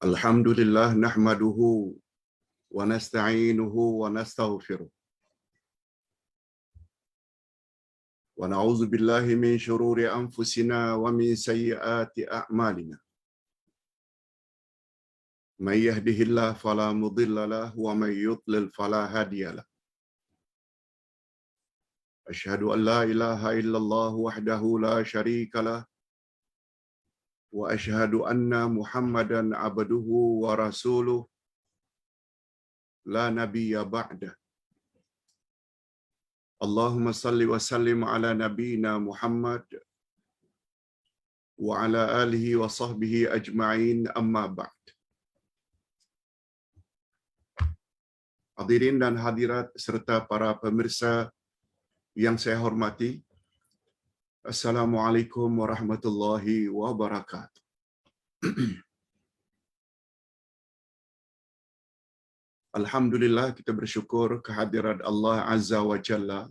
Alhamdulillah nahmaduhu wa nasta'inuhu wa nastaghfiruh wa na'udzu billahi min shururi anfusina wa min sayyiati a'malina. May yahdihillahu fala mudilla lahu wa may yudlil fala hadiya lahu. Asyhadu an la ilaha illallah wahdahu la syarika lah wa asyhadu anna Muhammadan abduhu wa rasuluh la nabiyya ba'dah. Allahumma salli wa sallim ala nabiyyina Muhammad wa ala alihi wa sahbihi ajma'in, amma ba'd. Hadirin dan hadirat serta para pemirsa yang saya hormati, Assalamualaikum warahmatullahi wabarakatuh. Alhamdulillah, kita bersyukur kehadirat Allah Azza wa Jalla.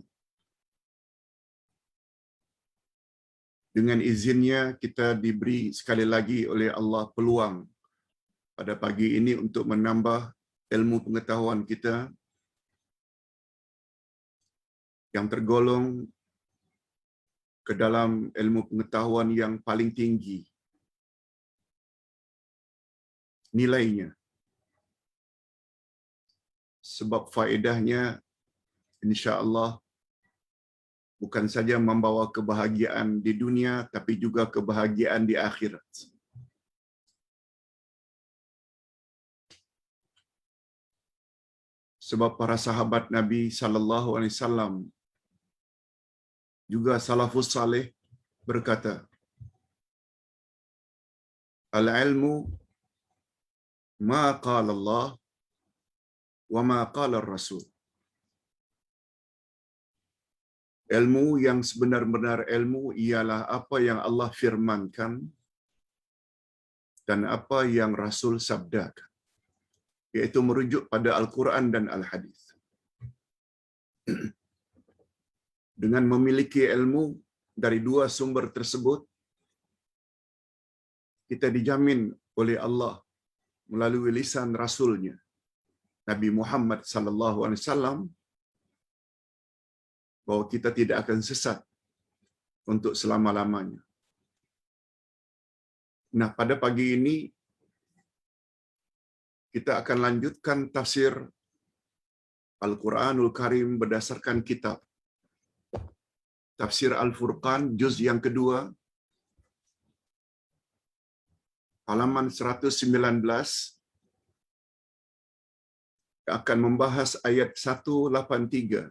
Dengan izinnya kita diberi sekali lagi oleh Allah peluang pada pagi ini untuk menambah ilmu pengetahuan kita yang tergolong ke dalam ilmu pengetahuan yang paling tinggi nilainya. Sebab faedahnya insya-Allah bukan saja membawa kebahagiaan di dunia tapi juga kebahagiaan di akhirat. Sebab para sahabat Nabi sallallahu alaihi wasallam juga salafus saleh berkata, al-ilmu ma qala Allah wa ma qala Rasul. Ilmu yang sebenar-benar ilmu ialah apa yang Allah firmankan dan apa yang Rasul sabdakan, iaitu merujuk pada Al-Quran dan Al-Hadis. Dengan memiliki ilmu dari dua sumber tersebut, kita dijamin oleh Allah melalui lisan Rasulnya, Nabi Muhammad sallallahu alaihi wasallam, bahwa kita tidak akan sesat untuk selama-lamanya. Nah, pada pagi ini kita akan lanjutkan tafsir Al-Quranul Karim berdasarkan kitab Tafsir Al-Furqan juz yang kedua, halaman 119, akan membahas ayat 183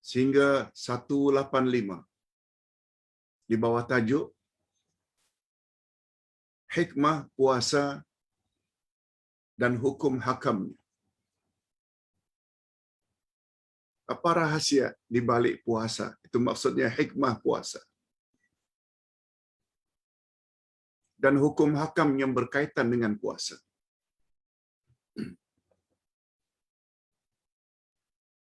sehingga 185 di bawah tajuk Hikmah Puasa dan Hukum Hakamnya. Apa rahasia di balik puasa? Itu maksudnya hikmah puasa. Dan hukum hakam yang berkaitan dengan puasa.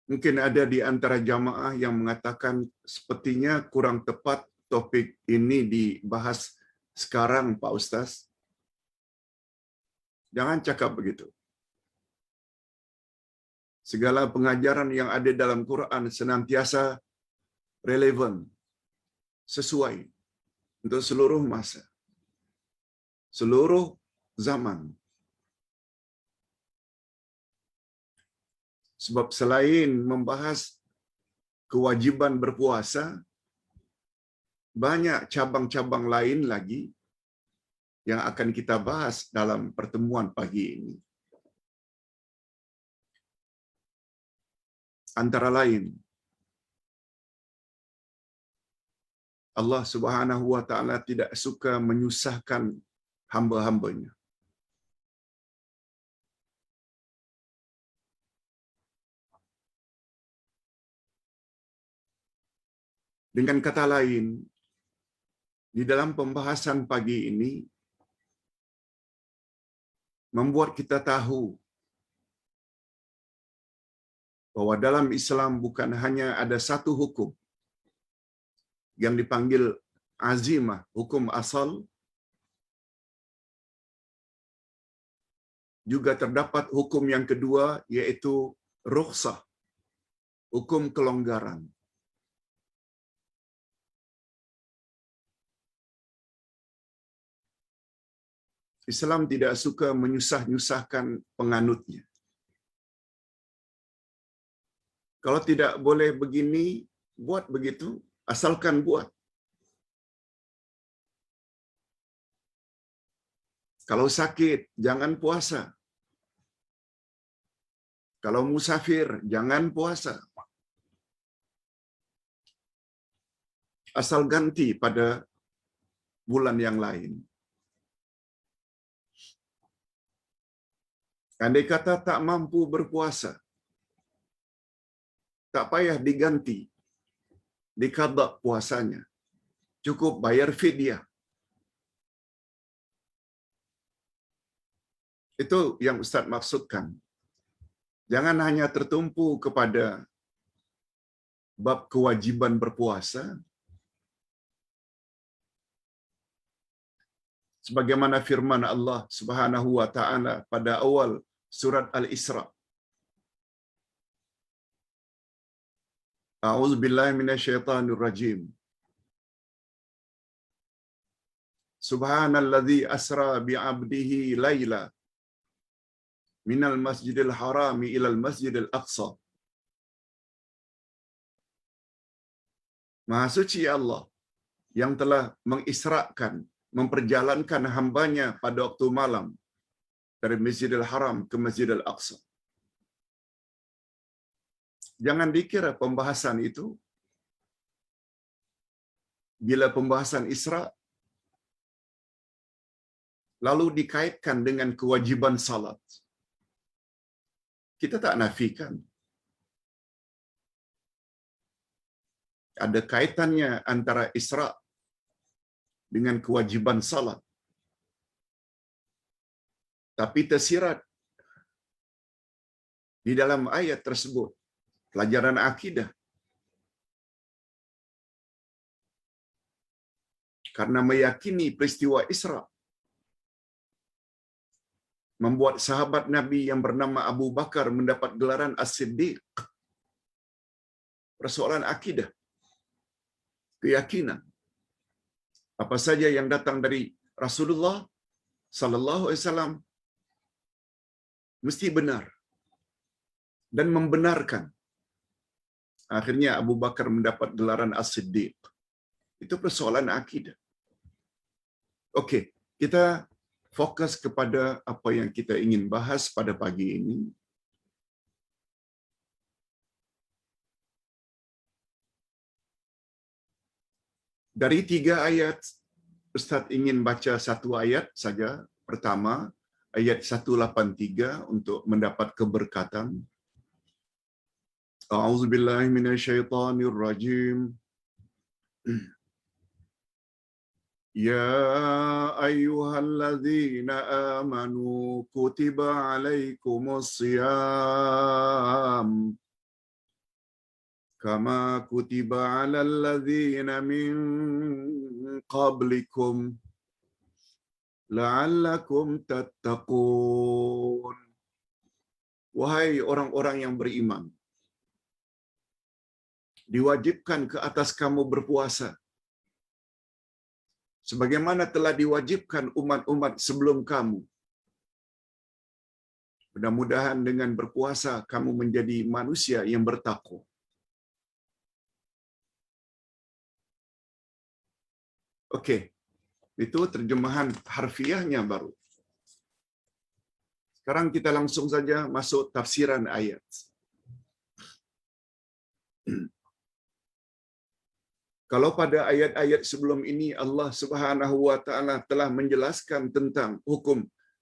Mungkin ada di antara jamaah yang mengatakan sepertinya kurang tepat topik ini dibahas sekarang, Pak Ustaz. Jangan cakap begitu. Segala pengajaran yang ada dalam Quran senantiasa relevan, sesuai untuk seluruh masa, seluruh zaman. Sebab selain membahas kewajiban berpuasa, banyak cabang-cabang lain lagi yang akan kita bahas dalam pertemuan pagi ini. Antara lain, Allah Subhanahu wa taala tidak suka menyusahkan hamba-hambanya. Dengan kata lain, di dalam pembahasan pagi ini membuat kita tahu bahwa dalam Islam bukan hanya ada satu hukum yang dipanggil azimah, hukum asal, juga terdapat hukum yang kedua, yaitu rukhsah, hukum kelonggaran. Islam tidak suka menyusah-nyusahkan penganutnya. Kalau tidak boleh begini, buat begitu, asalkan buat. Kalau sakit, jangan puasa. Kalau musafir, jangan puasa. Asal ganti pada bulan yang lain. Andai kata tak mampu berpuasa, tak payah diganti, dikadha puasanya. Cukup bayar fidyah. Itu yang Ustaz maksudkan. Jangan hanya tertumpu kepada bab kewajiban berpuasa, sebagaimana firman Allah Subhanahu wa taala pada awal surat Al-Isra. A'udzu billahi minasyaitonir rajim. Subhanalladzi asra bi'abdihi laila minal masjidil harami ilal masjidil aqsa. Maha suci Allah yang telah mengisrakan, memperjalankan hambanya pada waktu malam dari Masjidil Haram ke Masjidil Aqsa. Jangan dikira pembahasan itu bila pembahasan Isra lalu dikaitkan dengan kewajiban salat. Kita tak nafikan. Ada kaitannya antara Isra dengan kewajiban salat. Tapi tersirat di dalam ayat tersebut pelajaran akidah. Karena meyakini peristiwa Isra membuat sahabat Nabi yang bernama Abu Bakar mendapat gelaran As-Siddiq. Persoalan akidah, keyakinan. Apa saja yang datang dari Rasulullah sallallahu alaihi wasallam mesti benar dan membenarkan. Akhirnya Abu Bakar mendapat gelaran As-Siddiq. Itu persoalan akidah. Okey, kita fokus kepada apa yang kita ingin bahas pada pagi ini. Dari 3 ayat, Ustaz ingin baca satu ayat saja. Pertama, ayat 183 untuk mendapat keberkatan. A'udzubillahi minasyaitonirrajim. Ya ayyuhalladzina amanu kutiba alaikumus shiyam kama kutiba alal ladzina min qablikum la'allakum tattaqun. Wahai orang-orang yang beriman, diwajibkan ke atas kamu berpuasa sebagaimana telah diwajibkan umat-umat sebelum kamu. Mudah-mudahan dengan berpuasa kamu menjadi manusia yang bertakwa. Okey. Itu terjemahan harfiahnya baru. Sekarang kita langsung saja masuk tafsiran ayat. Kalau pada ayat-ayat sebelum ini Allah Subhanahu wa taala telah menjelaskan tentang hukum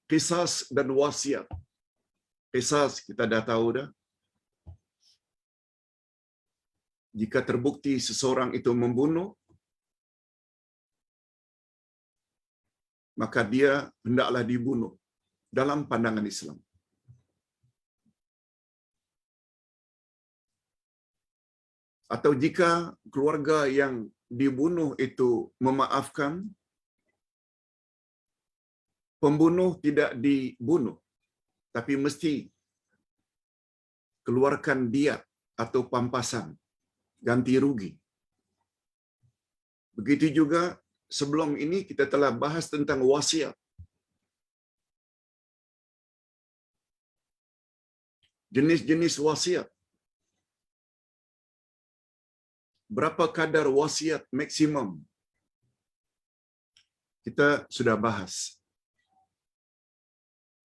qisas dan wasiat. Qisas kita dah tahu dah. Jika terbukti seseorang itu membunuh, maka dia hendaklah dibunuh dalam pandangan Islam. Atau jika keluarga yang dibunuh itu memaafkan, pembunuh tidak dibunuh. tapi mesti keluarkan diat atau pampasan, ganti rugi. Begitu juga sebelum ini kita telah bahas tentang wasiat. Jenis-jenis wasiat. Berapa kadar wasiat maksimum? Kita sudah bahas.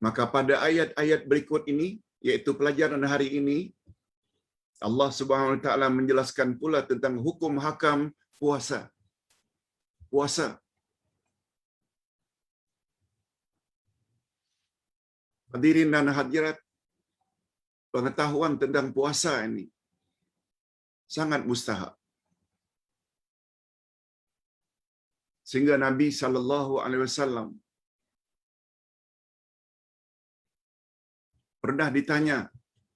Maka pada ayat-ayat berikut ini, yaitu pelajaran hari ini, Allah Subhanahu Wa Taala menjelaskan pula tentang hukum hakam puasa. Puasa. Hadirin dan hadirat, pengetahuan tentang puasa ini sangat mustahak. Sehingga Nabi sallallahu alaihi wasallam pernah ditanya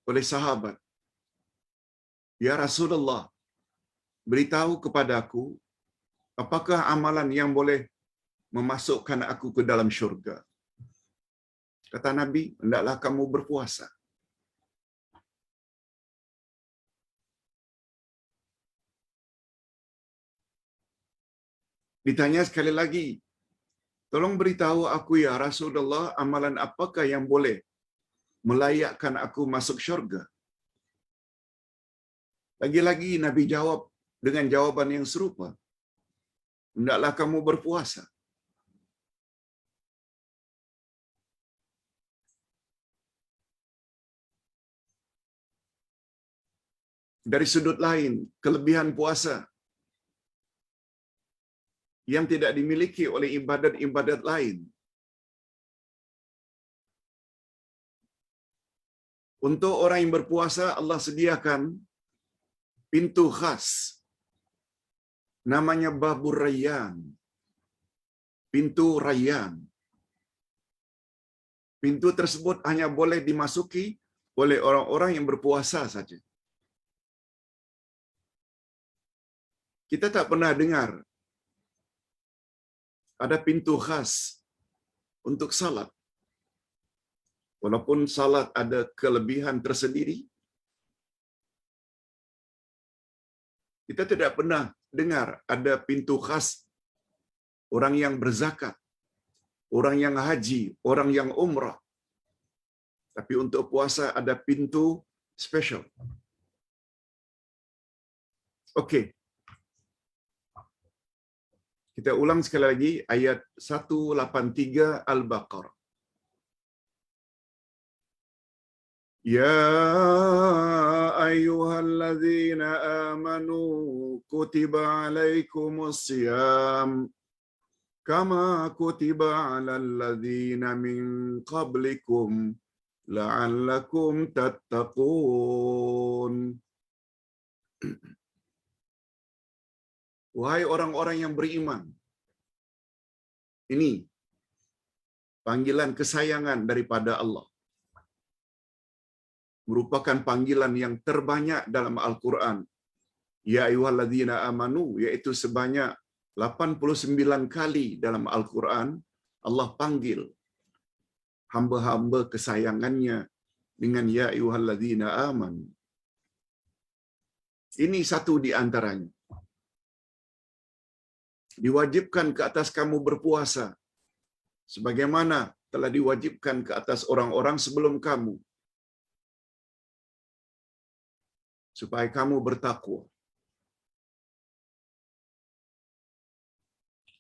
oleh sahabat, "Ya Rasulullah, beritahu kepadaku, apakah amalan yang boleh memasukkan aku ke dalam syurga?" Kata Nabi, "Hendaklah kamu berpuasa." Ditanya sekali lagi, "Tolong beritahu aku ya Rasulullah, amalan apakah yang boleh melayakkan aku masuk syurga?" Lagi-lagi Nabi jawab dengan jawaban yang serupa, "Hendaklah kamu berpuasa." Dari sudut lain, kelebihan puasa yang tidak dimiliki oleh ibadat-ibadat lain. Untuk orang yang berpuasa, Allah sediakan pintu khas. Namanya Babur Rayyan. Pintu Rayyan. Pintu tersebut hanya boleh dimasuki oleh orang-orang yang berpuasa saja. Kita tak pernah dengar ada pintu khas untuk salat. Walaupun salat ada kelebihan tersendiri, kita tidak pernah dengar ada pintu khas orang yang berzakat, orang yang haji, orang yang umrah. Tapi untuk puasa ada pintu special. Okey. Kita ulang sekali lagi ayat 183 Al-Baqarah. Ya ayyuhalladzina amanu kutiba alaikumus siyam kama kutiba alal ladzina min qablikum la'allakum tattaqun. Wahai orang-orang yang beriman, ini panggilan kesayangan daripada Allah. Merupakan panggilan yang terbanyak dalam Al-Quran. Ya ayyuhalladzina amanu, iaitu sebanyak 89 kali dalam Al-Quran, Allah panggil hamba-hamba kesayangannya dengan ya ayyuhalladzina amanu. Ini satu di antaranya. Diwajibkan ke atas kamu berpuasa, sebagaimana telah diwajibkan ke atas orang-orang sebelum kamu, supaya kamu bertakwa.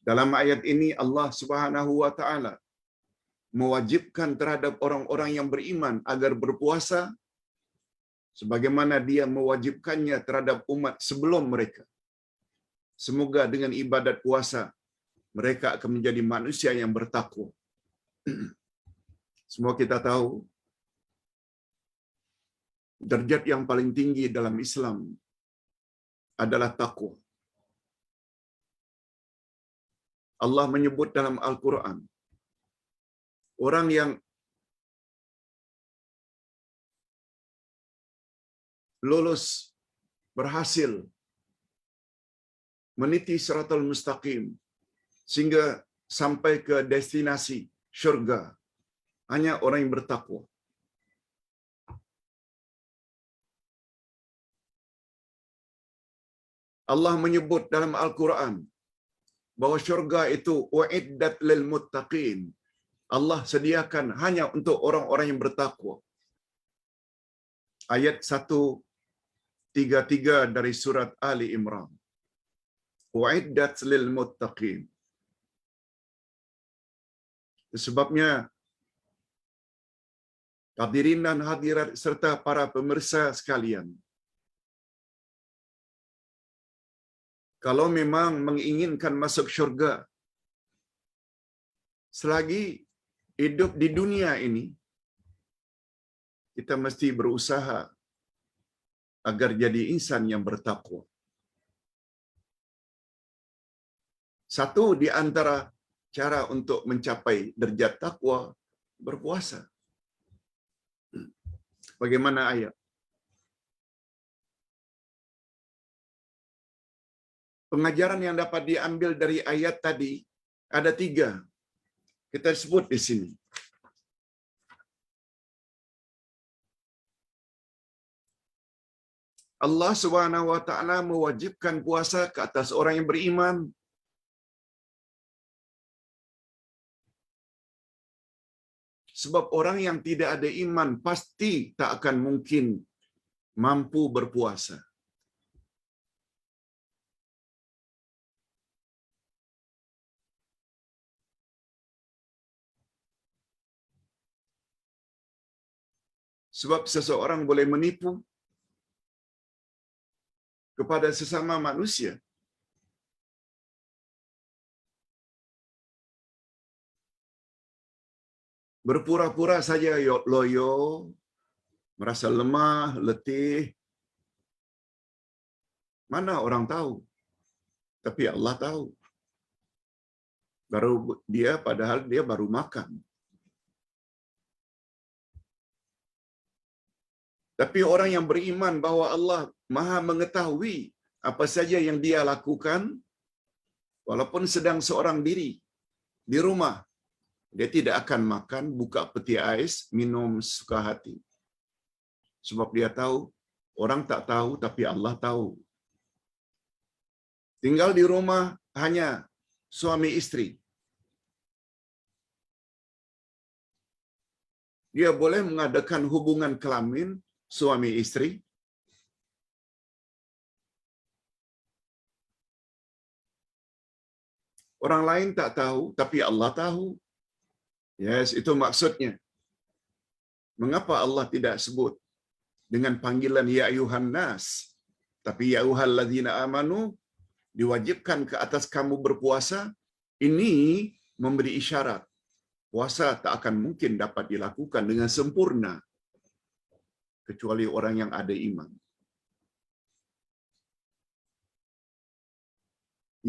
Dalam ayat ini Allah Subhanahu wa taala mewajibkan terhadap orang-orang yang beriman agar berpuasa sebagaimana dia mewajibkannya terhadap umat sebelum mereka. Semoga dengan ibadat puasa mereka akan menjadi manusia yang bertakwa. Semua kita tahu derajat yang paling tinggi dalam Islam adalah takwa. Allah menyebut dalam Al-Quran, orang yang lulus, berhasil meniti siratal mustaqim sehingga sampai ke destinasi syurga, hanya orang yang bertakwa. Allah menyebut dalam Al-Quran bahwa syurga itu uiddat lil muttaqin. Allah sediakan hanya untuk orang-orang yang bertakwa. Ayat 133 dari surat Ali Imran. Uiddat lil muttaqin. Sebabnya hadirin dan hadirat serta para pemirsa sekalian, kalau memang menginginkan masuk syurga, selagi hidup di dunia ini, kita mesti berusaha agar jadi insan yang bertakwa. Satu di antara cara untuk mencapai derajat takwa, berpuasa. Bagaimana ayat? Pengajaran yang dapat diambil dari ayat tadi ada 3. Kita sebut di sini. Allah Subhanahu wa taala mewajibkan puasa ke atas orang yang beriman. Sebab orang yang tidak ada iman pasti tak akan mungkin mampu berpuasa. Sebab seseorang boleh menipu kepada sesama manusia. Berpura-pura saja loyo, merasa lemah, letih. Mana orang tahu? Tapi Allah tahu. Padahal dia baru makan. Tapi orang yang beriman bahwa Allah Maha mengetahui apa saja yang dia lakukan, walaupun sedang seorang diri di rumah, dia tidak akan makan, buka peti ais, minum suka hati. Sebab dia tahu, orang tak tahu tapi Allah tahu. Tinggal di rumah hanya suami istri. Dia boleh mengadakan hubungan kelamin suami istri. Orang lain tak tahu, tapi Allah tahu. Yes, itu maksudnya. Mengapa Allah tidak sebut dengan panggilan ya ayuhan nas, tapi ya ayyuhallazina amanu, diwajibkan ke atas kamu berpuasa? Ini memberi isyarat puasa tak akan mungkin dapat dilakukan dengan sempurna kecuali orang yang ada iman.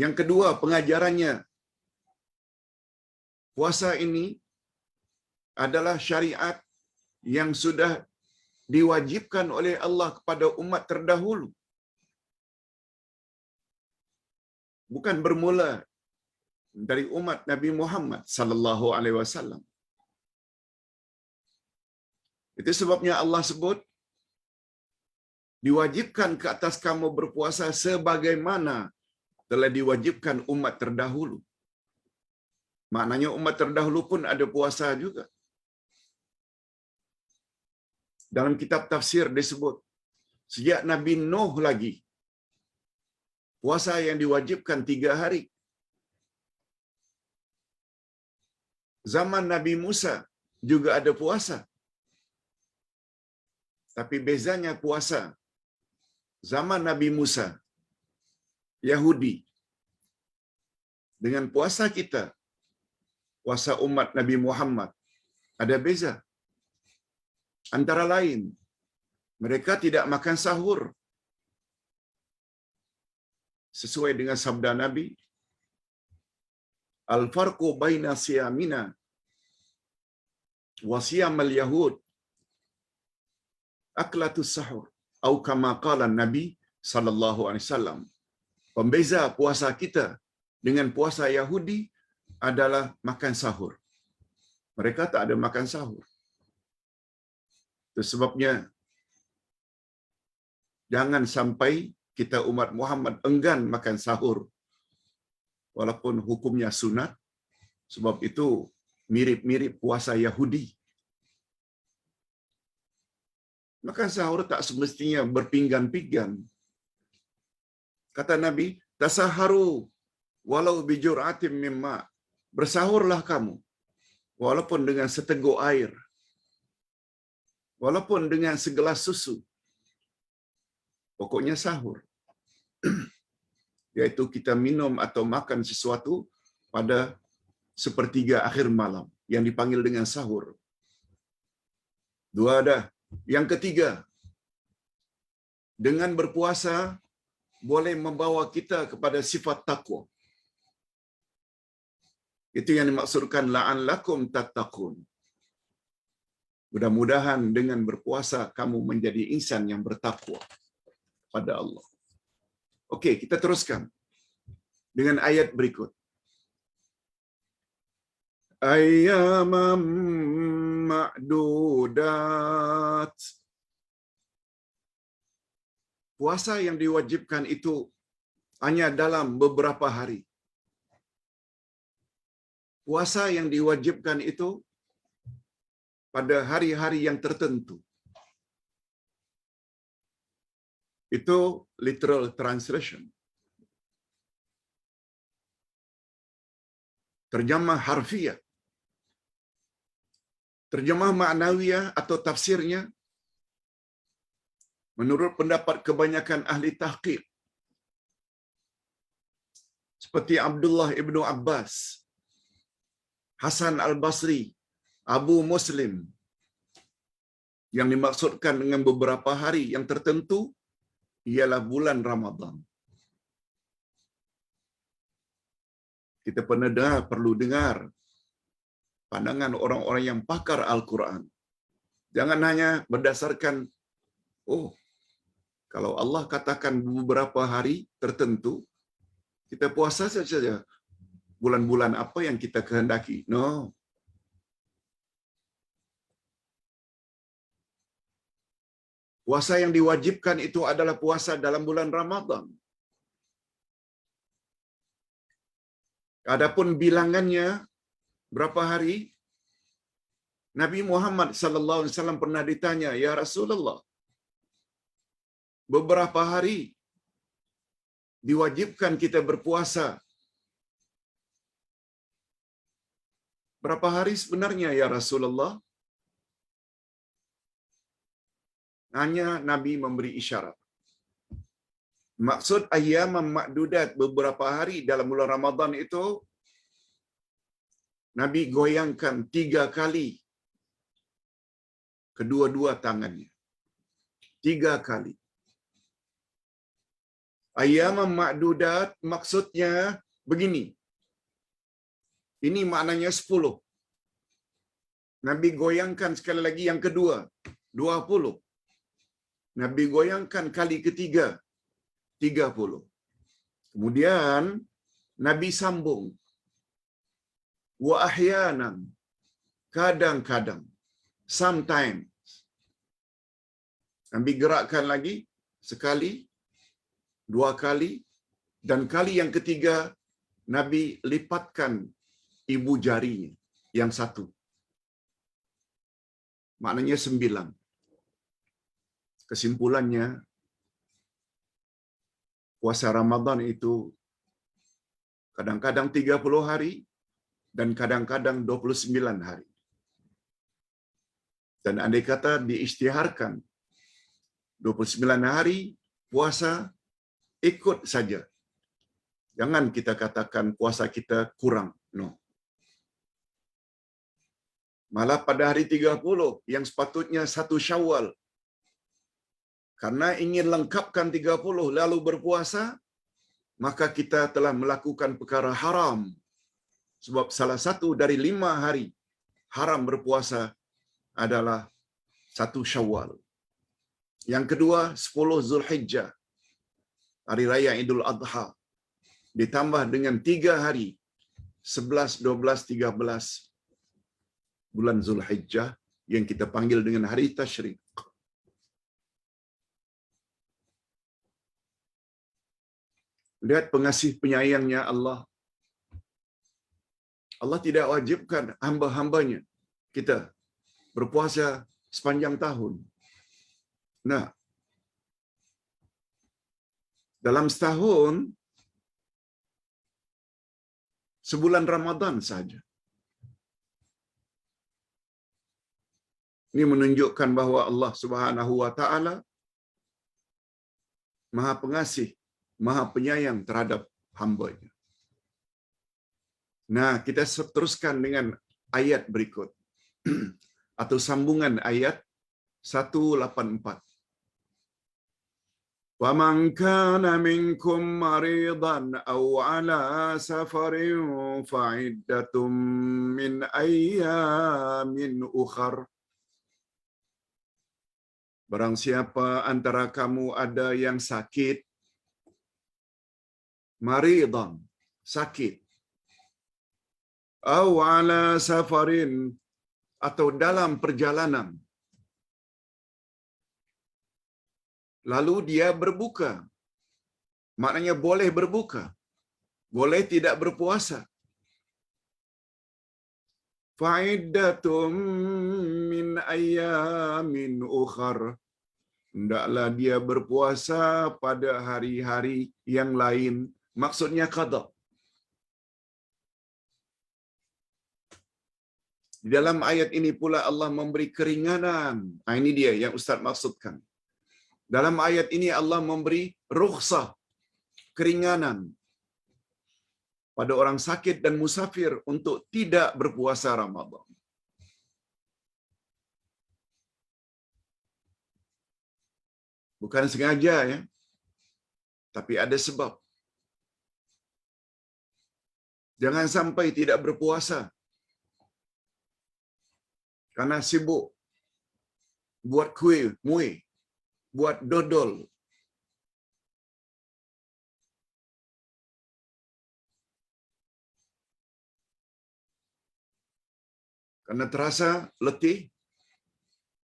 Yang kedua, pengajarannya, puasa ini adalah syariat yang sudah diwajibkan oleh Allah kepada umat terdahulu. Bukan bermula dari umat Nabi Muhammad sallallahu alaihi wasallam. Itu sebabnya Allah sebut diwajibkan ke atas kamu berpuasa sebagaimana telah diwajibkan umat terdahulu. Maknanya umat terdahulu pun ada puasa juga. Dalam kitab tafsir disebut sejak Nabi Nuh lagi puasa yang diwajibkan 3 hari. Zaman Nabi Musa juga ada puasa. Tapi bezanya puasa zaman Nabi Musa Yahudi dengan puasa kita, puasa umat Nabi Muhammad, ada beza. Antara lain, mereka tidak makan sahur. Sesuai dengan sabda Nabi, al-farqu baina siyamina wa siyamal yahud aklatus sahur, atau kama qala Nabi sallallahu alaihi wasallam. Pembeza puasa kita dengan puasa Yahudi adalah makan sahur. Mereka tak ada makan sahur. Itu sebabnya jangan sampai kita umat Muhammad enggan makan sahur walaupun hukumnya sunat, sebab itu mirip-mirip puasa Yahudi. Makan sahur tak semestinya berpinggan-pinggan. Kata Nabi, tasaharu walau bijur'atim mimma. Bersahurlah kamu walaupun dengan seteguk air, walaupun dengan segelas susu. Pokoknya sahur. Yaitu kita minum atau makan sesuatu pada sepertiga akhir malam yang dipanggil dengan sahur. Dua dah. Yang ketiga, dengan berpuasa boleh membawa kita kepada sifat takwa. Itu yang dimaksudkan la'allakum tattaqun. Mudah-mudahan dengan berpuasa kamu menjadi insan yang bertakwa pada Allah. Okey, kita teruskan dengan ayat berikut. Ayyamam ma'dudat. Puasa yang diwajibkan itu hanya dalam beberapa hari. Puasa yang diwajibkan itu pada hari-hari yang tertentu. Itu literal translation. Terjemah harfiah. Terjemah ma'nawiyah atau tafsirnya, menurut pendapat kebanyakan ahli tahqiq, seperti Abdullah ibnu Abbas, Hasan al-Basri, Abu Muslim, yang dimaksudkan dengan beberapa hari yang tertentu ialah bulan Ramadan. Kita perlu dengar pandangan orang-orang yang pakar Al-Quran. Jangan hanya berdasarkan, kalau Allah katakan beberapa hari tertentu, kita puasa saja bulan-bulan apa yang kita kehendaki. No. Puasa yang diwajibkan itu adalah puasa dalam bulan Ramadan. Adapun bilangannya berapa hari? Nabi Muhammad sallallahu alaihi wasallam pernah ditanya, "Ya Rasulullah, beberapa hari diwajibkan kita berpuasa? Berapa hari sebenarnya ya Rasulullah?" Hanya Nabi memberi isyarat. Maksud ayyam ma'dudat, beberapa hari dalam bulan Ramadan itu, Nabi goyangkan 3 kali kedua-dua tangannya. 3 kali. Ayyam ma'dudat maksudnya begini. Ini maknanya 10. Nabi goyangkan sekali lagi yang kedua, 20. Nabi goyangkan kali ketiga, 30. Kemudian Nabi sambung, wa ahyanan, kadang-kadang, sometimes. Nabi gerakkan lagi sekali, 2 kali, dan kali yang ketiga Nabi lipatkan ibu jarinya yang satu. Maknanya 9. Kesimpulannya, puasa Ramadan itu kadang-kadang 30 hari dan kadang-kadang 29 hari. Dan andai kata diisytiharkan 29 hari puasa, ikut saja. Jangan kita katakan puasa kita kurang. No. Malah pada hari 30 yang sepatutnya 1 Syawal, karena ingin lengkapkan 30 lalu berpuasa, maka kita telah melakukan perkara haram. Sebab salah satu dari 5 hari haram berpuasa adalah 1 Syawal. Yang kedua, 10 Zulhijjah, hari raya Idul Adha, ditambah dengan 3 hari, 11, 12, 13 bulan Zulhijjah yang kita panggil dengan hari Tasyrik. Lihat pengasih penyayangnya Allah. Allah tidak wajibkan hamba-hambanya kita berpuasa sepanjang tahun. Nah, dalam setahun, sebulan Ramadan saja. Ini menunjukkan bahawa Allah Subhanahu wa taala Maha Pengasih, Maha Penyayang terhadap hamba-Nya. Nah, kita teruskan dengan ayat berikut atau sambungan ayat 184. Wa man kana minkum maridan aw ala safarin fa iddatum min ayyamin ukhar. Barang siapa antara kamu ada yang sakit, maridan, sakit, aw ala safarin, atau dalam perjalanan, lalu dia berbuka, maknanya boleh berbuka, boleh tidak berpuasa. Fa'iddatum min ayyamin ukhar. Hendaklah dia berpuasa pada hari-hari yang lain. Maksudnya qada. Di dalam ayat ini pula Allah memberi keringanan. Ini dia yang Ustaz maksudkan. Dalam ayat ini Allah memberi rukhsah, keringanan pada orang sakit dan musafir untuk tidak berpuasa Ramadan. Bukan sengaja ya, tapi ada sebab. Jangan sampai tidak berpuasa karena sibuk buat kuih, muih, buat dodol. Karena terasa letih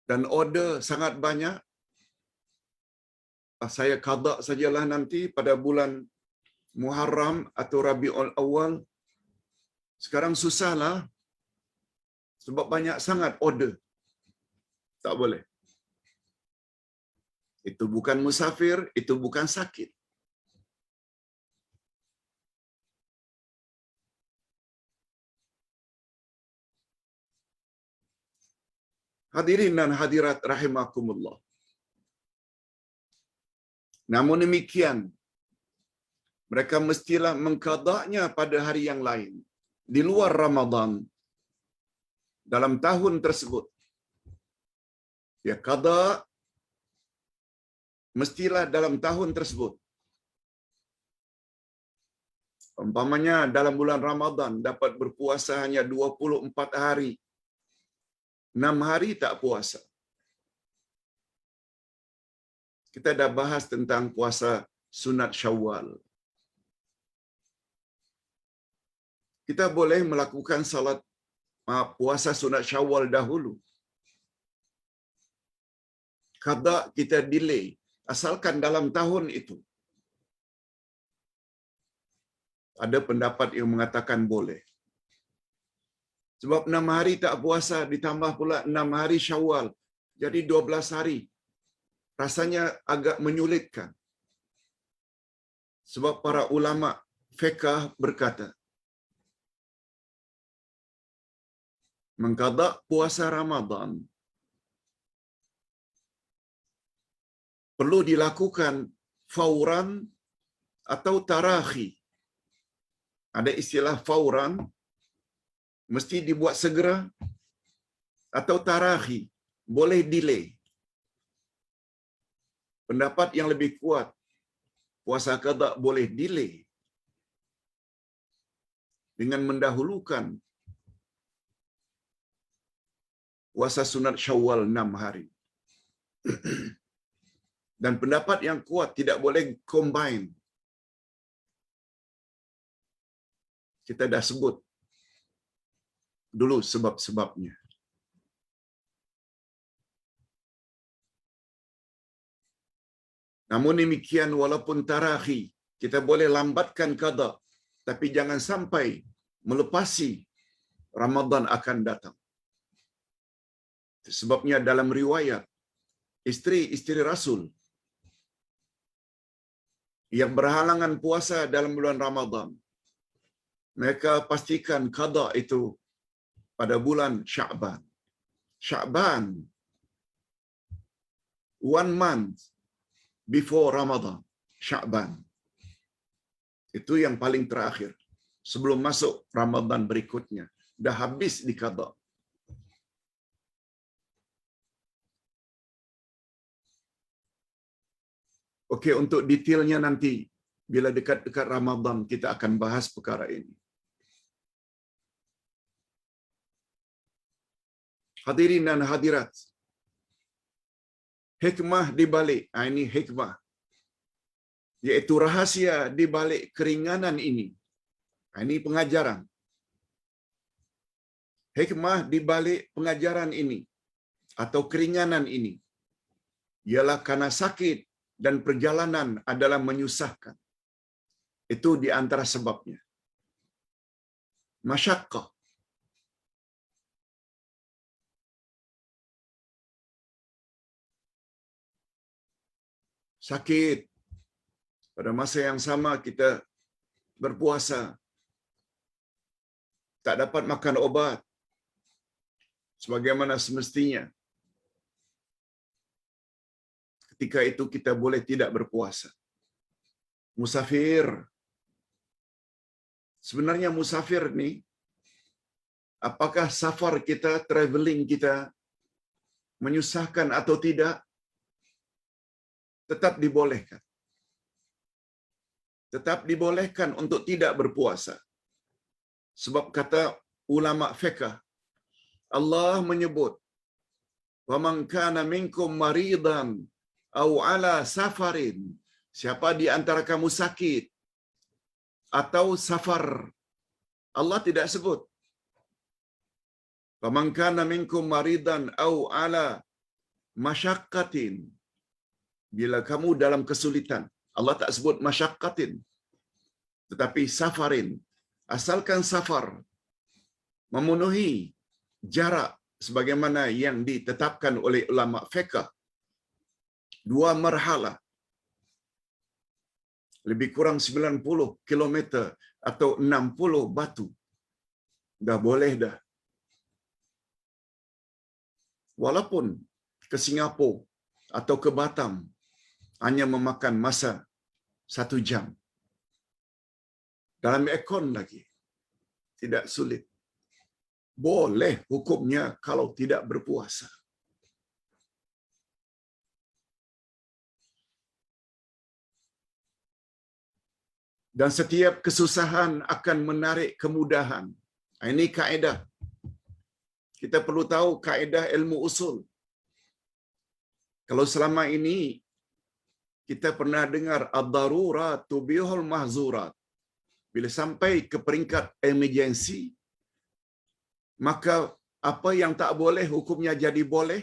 dan order sangat banyak, saya qada sajalah nanti pada bulan Muharram atau Rabiul Awal. Sekarang susahlah sebab banyak sangat order. Tak boleh. Itu bukan musafir, itu bukan sakit. Hadirin dan hadirat rahimakumullah. Namun demikian, mereka mestilah mengqadanya pada hari yang lain, di luar Ramadan, dalam tahun tersebut. Ya, qada mestilah dalam tahun tersebut. Umpamanya dalam bulan Ramadan dapat berpuasa hanya 24 hari. 6 hari tak puasa. Kita dah bahas tentang puasa sunat Syawal. Kita boleh melakukan salat puasa sunat Syawal dahulu. Qada kita delay asalkan dalam tahun itu. Ada pendapat yang mengatakan boleh. Sebab 6 hari tak puasa ditambah pula 6 hari Syawal. Jadi 12 hari. Rasanya agak menyulitkan. Sebab para ulama fiqh berkata, mengqada puasa Ramadan perlu dilakukan fauran atau tarakhi. Ada istilah fauran, mesti dibuat segera, atau tarakhi, boleh delay. Pendapat yang lebih kuat, puasa qada boleh delay dengan mendahulukan puasa sunat Syawal 6 hari. Dan pendapat yang kuat tidak boleh combine. Kita dah sebut dulu sebab-sebabnya. Namun demikian walaupun tarakhi, kita boleh lambatkan qada, tapi jangan sampai melepasi Ramadan akan datang. Sebabnya dalam riwayat isteri-isteri Rasul yang berhalangan puasa dalam bulan Ramadan, mereka pastikan qada itu pada bulan Sya'ban. Sya'ban, 1 month before Ramadan. Sya'ban itu yang paling terakhir sebelum masuk Ramadan berikutnya. Dah habis di qada. Okey, untuk detailnya nanti bila dekat-dekat Ramadan kita akan bahas perkara ini. Hadirin dan hadirat, hikmah di balik, ini hikmah, iaitu rahasia di balik keringanan ini. Ini pengajaran. Hikmah di balik pengajaran ini atau keringanan ini ialah karena sakit dan perjalanan adalah menyusahkan. Itu di antara sebabnya. Masyaqqah. Sakit. Pada masa yang sama kita berpuasa. Tak dapat makan obat sebagaimana semestinya. Ketika itu kita boleh tidak berpuasa. Musafir. Sebenarnya musafir ni, apakah safar kita, traveling kita menyusahkan atau tidak? Tetap dibolehkan. Tetap dibolehkan untuk tidak berpuasa. Sebab kata ulama fiqh, Allah menyebut, "Wa man kana minkum maridan aw ala safarin." Siapa di antara kamu sakit atau safar. Allah tidak sebut. "Wa man kana minkum maridan aw ala masyaqqatin." Bila kamu dalam kesulitan, Allah tak sebut masyaqqatin, tetapi safarin. Asalkan safar memenuhi jarak sebagaimana yang ditetapkan oleh ulama fiqh, 2 marhalah, lebih kurang 90 kilometer atau 60 batu, dah boleh dah. Walaupun ke Singapura atau ke Batam hanya memakan masa 1 jam. Dalam ekon lagi, tidak sulit. Boleh hukumnya kalau tidak berpuasa. Dan setiap kesusahan akan menarik kemudahan. Ini kaedah. Kita perlu tahu kaedah ilmu usul. Kalau selama ini kita pernah dengar ad-darurat tubihul mahzurat. Bila sampai ke peringkat emergency, maka apa yang tak boleh hukumnya jadi boleh.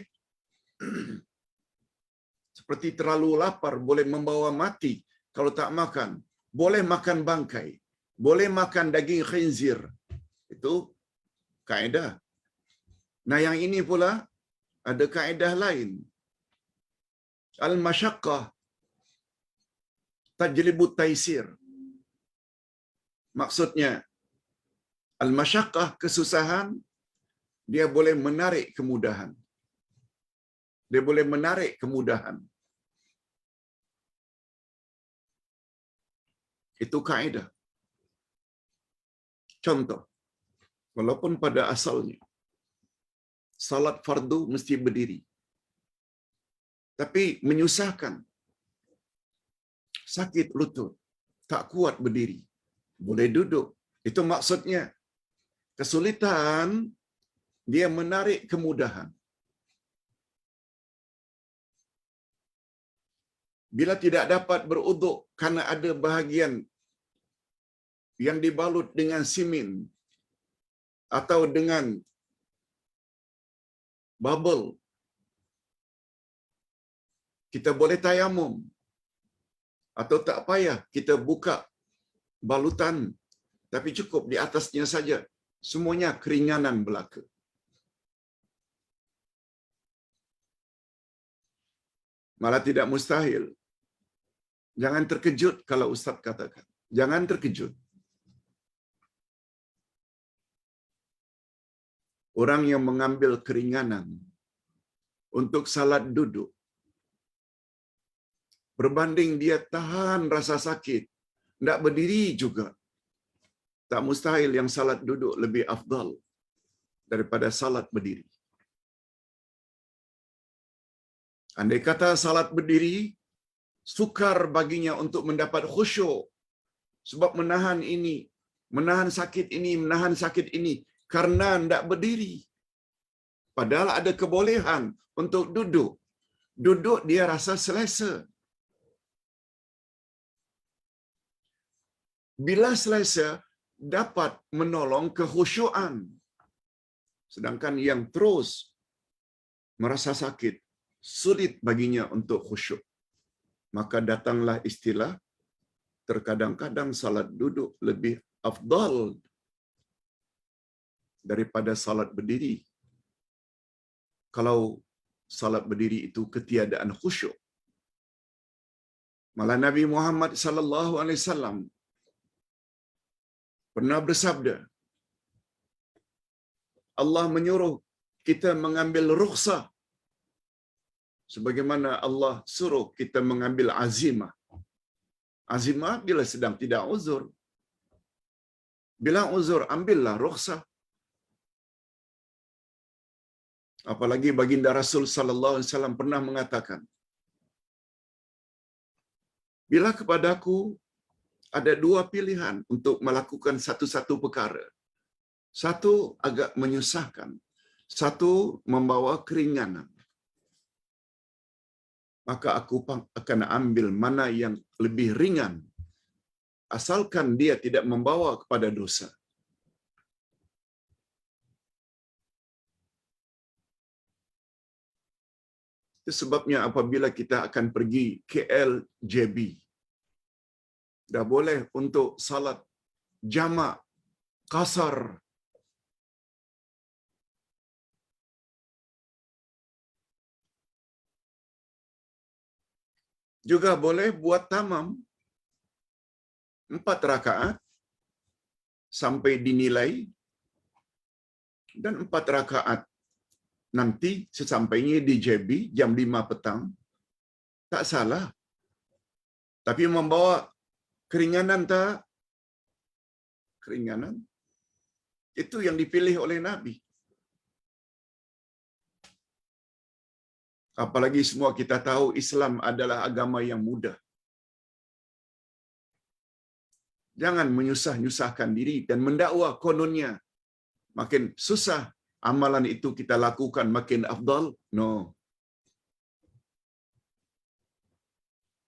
Seperti terlalu lapar boleh membawa mati kalau tak makan. Boleh makan bangkai. Boleh makan daging khinzir. Itu kaedah. Nah yang ini pula ada kaedah lain. Al-masyaqqah tajlibut taisir. Maksudnya, al-masyaqqah, kesusahan, dia boleh menarik kemudahan. Dia boleh menarik kemudahan. Itu kaedah. Contoh, walaupun pada asalnya, salat fardu mesti berdiri. Tapi menyusahkan. Sakit lutut, tak kuat berdiri. Boleh duduk. Itu maksudnya. Kesulitan, dia menarik kemudahan. Bila tidak dapat beruduk karena ada bahagian yang dibalut dengan simin atau dengan bubble, kita boleh tayamum. Atau tak payah kita buka balutan, tapi cukup di atasnya saja. Semuanya keringanan belaka. Malah tidak mustahil. Jangan terkejut kalau Ustaz katakan. Jangan terkejut. Orang yang mengambil keringanan untuk salat duduk, berbanding dia tahan rasa sakit, tidak berdiri juga. Tak mustahil yang salat duduk lebih afdal daripada salat berdiri. Andai kata salat berdiri, sukar baginya untuk mendapat khusyuk. Sebab menahan ini, menahan sakit ini, karena tidak berdiri. Padahal ada kebolehan untuk duduk. Duduk dia rasa selesa. Bila selesa, dapat menolong kekhusyuan. Sedangkan yang terus merasa sakit, sulit baginya untuk khusyuk. Maka datanglah istilah, terkadang-kadang salat duduk lebih afdal daripada salat berdiri. Kalau salat berdiri itu ketiadaan khusyuk. Malah Nabi Muhammad sallallahu alaihi wasallam pernah bersabda, Allah menyuruh kita mengambil rukhsah sebagaimana Allah suruh kita mengambil azimah. Azimah bila sedang tidak uzur. Bila uzur, ambillah rukhsah. Apalagi baginda Rasul sallallahu alaihi wasallam pernah mengatakan, bila kepadaku ada dua pilihan untuk melakukan satu-satu perkara. Satu agak menyusahkan, satu membawa keringanan. Maka aku akan ambil mana yang lebih ringan, asalkan dia tidak membawa kepada dosa. Itu sebabnya apabila kita akan pergi KL JB, dah boleh untuk salat jamak qasar. Juga boleh buat tamam 4 rakaat sampai dinilai, dan 4 rakaat nanti sesampainya di JB jam 5 petang. Tak salah. Tapi membawa keringanan tak? Keringanan. Itu yang dipilih oleh Nabi. Apalagi semua kita tahu Islam adalah agama yang mudah. Jangan menyusah-nyusahkan diri dan mendakwa kononnya makin susah amalan itu kita lakukan makin afdal. No.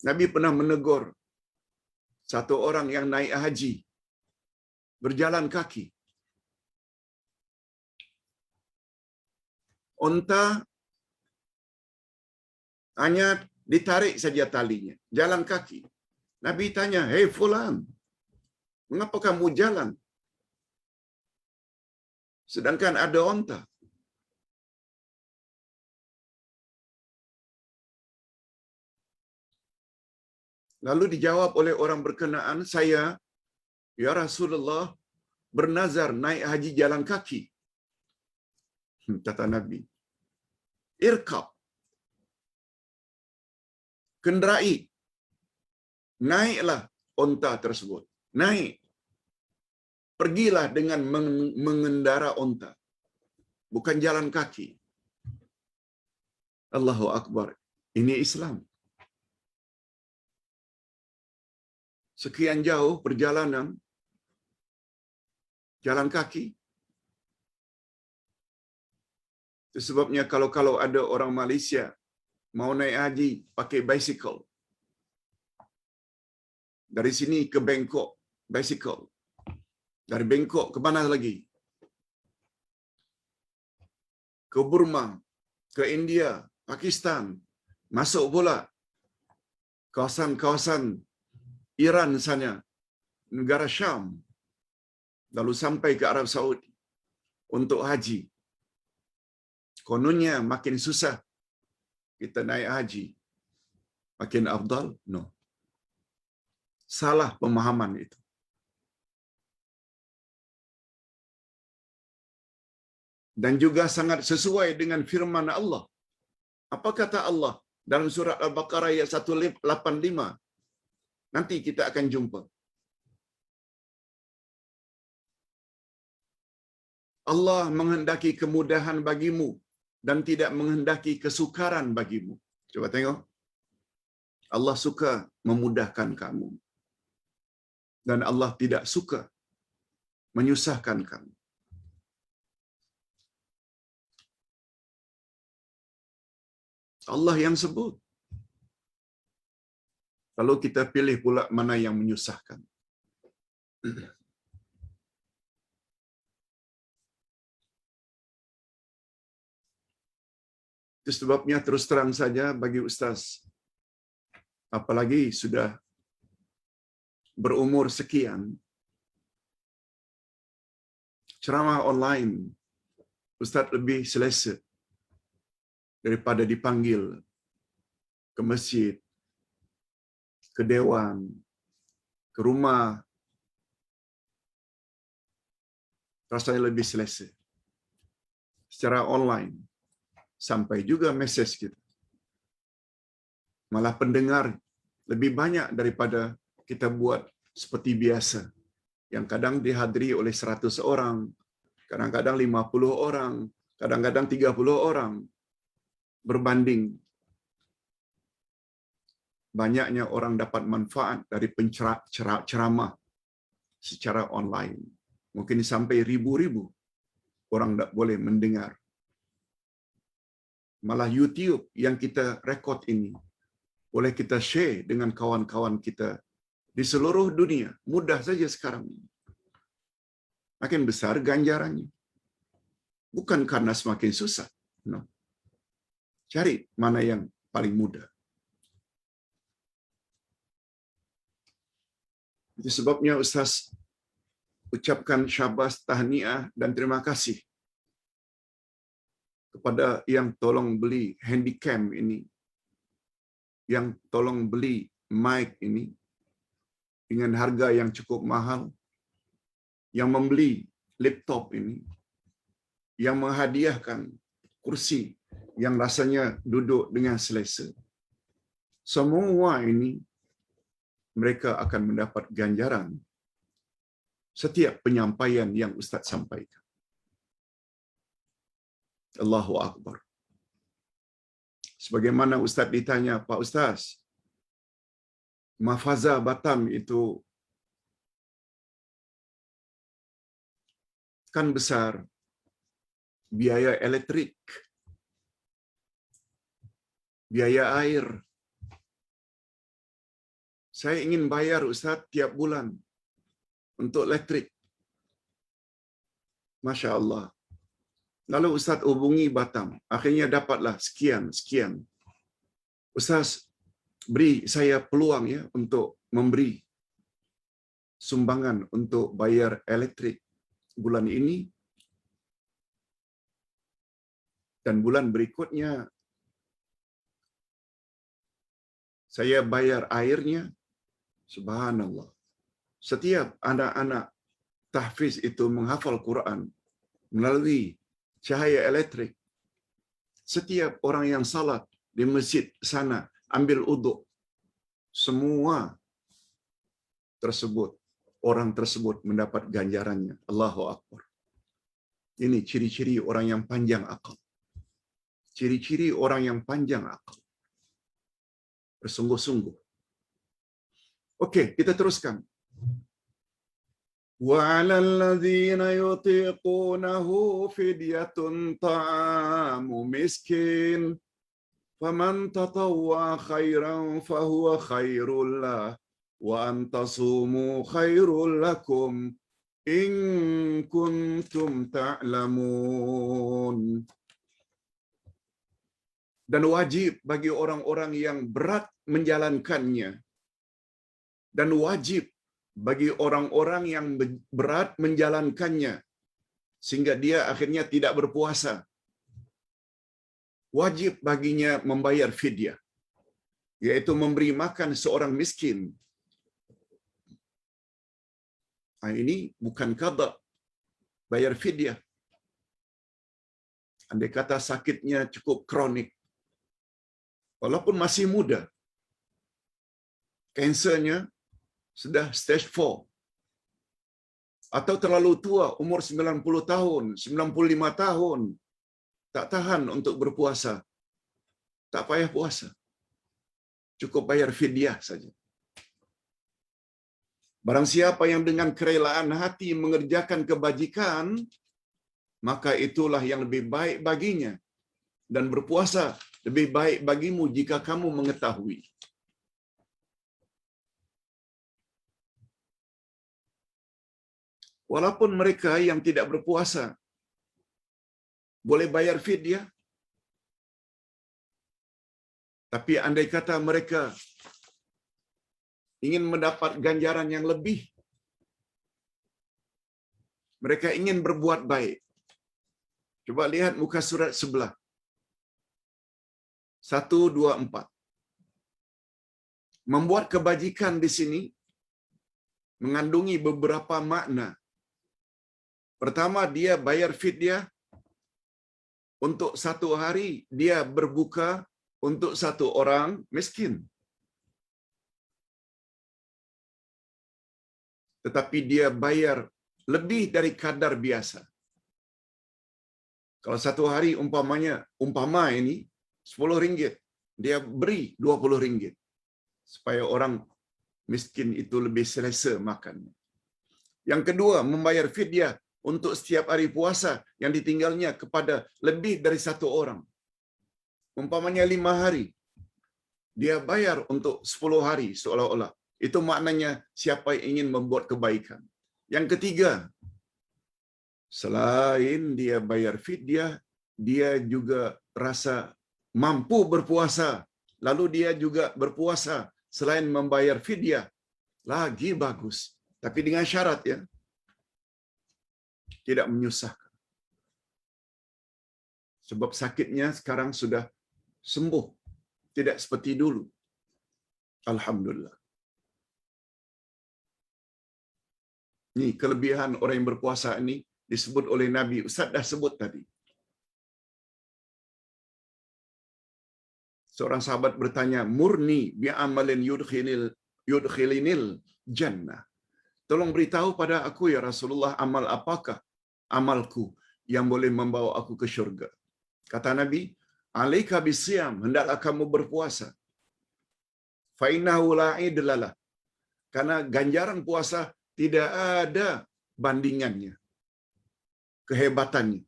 Nabi pernah menegur satu orang yang naik haji berjalan kaki. Unta hanya ditarik saja talinya, jalan kaki. Nabi tanya, "Hei fulan, mengapa kamu jalan? Sedangkan ada unta." Lalu dijawab oleh orang berkenaan, "Saya, ya Rasulullah, bernazar naik haji jalan kaki." Kata Nabi, "Irkab, kenderai, naiklah unta tersebut, naik, pergilah dengan mengendara unta, bukan jalan kaki." Allahu Akbar. Ini Islam. Sekian jauh perjalanan jalan kaki. Itu sebabnya kalau ada orang Malaysia mau naik haji pakai bicycle, dari sini ke Bangkok, bicycle. Dari Bangkok ke mana lagi? Ke Burma, ke India, Pakistan, masuk pula kawasan-kawasan Iran sana, negara Syam, lalu sampai ke Arab Saudi untuk haji. Kononnya makin susah kita naik haji, makin afdal? No. Salah pemahaman itu. Dan juga sangat sesuai dengan firman Allah. Apa kata Allah dalam surah Al-Baqarah ayat 185? Nanti kita akan jumpa. Allah menghendaki kemudahan bagimu dan tidak menghendaki kesukaran bagimu. Coba tengok. Allah suka memudahkan kamu. Dan Allah tidak suka menyusahkan kamu. Allah yang sebut. Lalu kita pilih pula mana yang menyusahkan. Itu sebabnya terus terang saja bagi Ustaz, apalagi sudah berumur sekian, ceramah online Ustaz lebih selesa daripada dipanggil ke masjid, ke dewan, ke rumah. Rasanya lebih selesa. Secara online. Sampai juga mesej kita. Malah pendengar lebih banyak daripada kita buat seperti biasa. Yang kadang dihadiri oleh 100 orang, kadang-kadang 50 orang, kadang-kadang 30 orang. Berbanding banyaknya orang dapat manfaat dari ceramah secara online. Mungkin sampai ribu-ribu orang tak boleh mendengar. Malah YouTube yang kita rekod ini boleh kita share dengan kawan-kawan kita di seluruh dunia. Mudah saja sekarang. Makin besar ganjarannya. Bukan karena semakin susah. No. Cari mana yang paling mudah. Itu sebabnya Ustaz ucapkan syabas, tahniah dan terima kasih kepada yang tolong beli handycam ini, yang tolong beli mic ini dengan harga yang cukup mahal, yang membeli laptop ini, yang menghadiahkan kursi yang rasanya duduk dengan selesa. Semua ini mereka akan mendapat ganjaran setiap penyampaian yang Ustaz sampaikan. Allahu Akbar. Sebagaimana Ustaz ditanya, Pak Ustaz, Mahfaza Batam itu kan besar, biaya elektrik, biaya air. Saya ingin bayar Ustaz tiap bulan untuk elektrik. Masya Allah. Lalu Ustaz hubungi Batam. Akhirnya dapatlah sekian. Ustaz beri saya peluang ya untuk memberi sumbangan untuk bayar elektrik bulan ini. Dan bulan berikutnya saya bayar airnya. Subhanallah. Setiap anak-anak tahfiz itu menghafal Quran melalui cahaya elektrik. Setiap orang yang salat di masjid sana ambil uduk. Semua tersebut, orang tersebut mendapat ganjarannya. Allahu Akbar. Ini ciri-ciri orang yang panjang akal. Ciri-ciri orang yang panjang akal. Bersungguh-sungguh. Okey, kita teruskan. وَعَلَى الَّذِينَ يُطِيقُونَهُ فِدْيَةٌ طَعَامُ مِسْكِينٍ فَمَنْ تَطَوَّعَ خَيْرًا فَهُوَ خَيْرٌ لَهُ وَأَنْ تَصُومُوا خَيْرٌ لَكُمْ إِنْ كُنْتُمْ تَعْلَمُونَ. Dan wajib bagi orang-orang yang berat menjalankannya dan wajib bagi orang-orang yang berat menjalankannya sehingga dia akhirnya tidak berpuasa. Wajib baginya membayar fidyah, yaitu memberi makan seorang miskin. Ini bukan qada, bayar fidyah. Andai kata sakitnya cukup kronik, walaupun masih muda, kansernya sudah stage 4, atau terlalu tua, umur 90 tahun, 95 tahun, tak tahan untuk berpuasa, tak payah puasa. Cukup bayar fidyah saja. Barang siapa yang dengan kerelaan hati mengerjakan kebajikan, maka itulah yang lebih baik baginya. Dan berpuasa lebih baik bagimu jika kamu mengetahui. Walaupun mereka yang tidak berpuasa boleh bayar fidyah, tapi andai kata mereka ingin mendapat ganjaran yang lebih, mereka ingin berbuat baik. Coba lihat muka surat sebelah. 1, 2, 4. Membuat kebajikan di sini mengandungi beberapa makna. Pertama, dia bayar fidyah untuk 1 hari, dia berbuka untuk 1 orang miskin. Tetapi dia bayar lebih dari kadar biasa. Kalau 1 hari umpama ini 10 ringgit, dia beri 20 ringgit. Supaya orang miskin itu lebih selesa makannya. Yang kedua, membayar fidyah untuk setiap hari puasa yang ditinggalnya kepada lebih dari 1 orang. Umpamanya 5 hari, dia bayar untuk 10 hari seolah-olah. Itu maknanya siapa yang ingin membuat kebaikan. Yang ketiga, selain dia bayar fidyah, dia juga rasa mampu berpuasa. Lalu dia juga berpuasa selain membayar fidyah. Lagi bagus. Tapi dengan syarat ya, tidak menyusahkan. Sebab sakitnya sekarang sudah sembuh. Tidak seperti dulu. Alhamdulillah. Ini kelebihan orang yang berpuasa ini disebut oleh Nabi. Ustaz dah sebut tadi. Seorang sahabat bertanya, murni bi'amalin yudkhilinil jannah. Tolong beritahu pada aku ya Rasulullah, amal apakah amalku yang boleh membawa aku ke syurga. Kata Nabi, alaika bisiyam, hendaklah kamu berpuasa. Fa innahu la idlalah. Karena ganjaran puasa tidak ada bandingannya. Kehebatannya.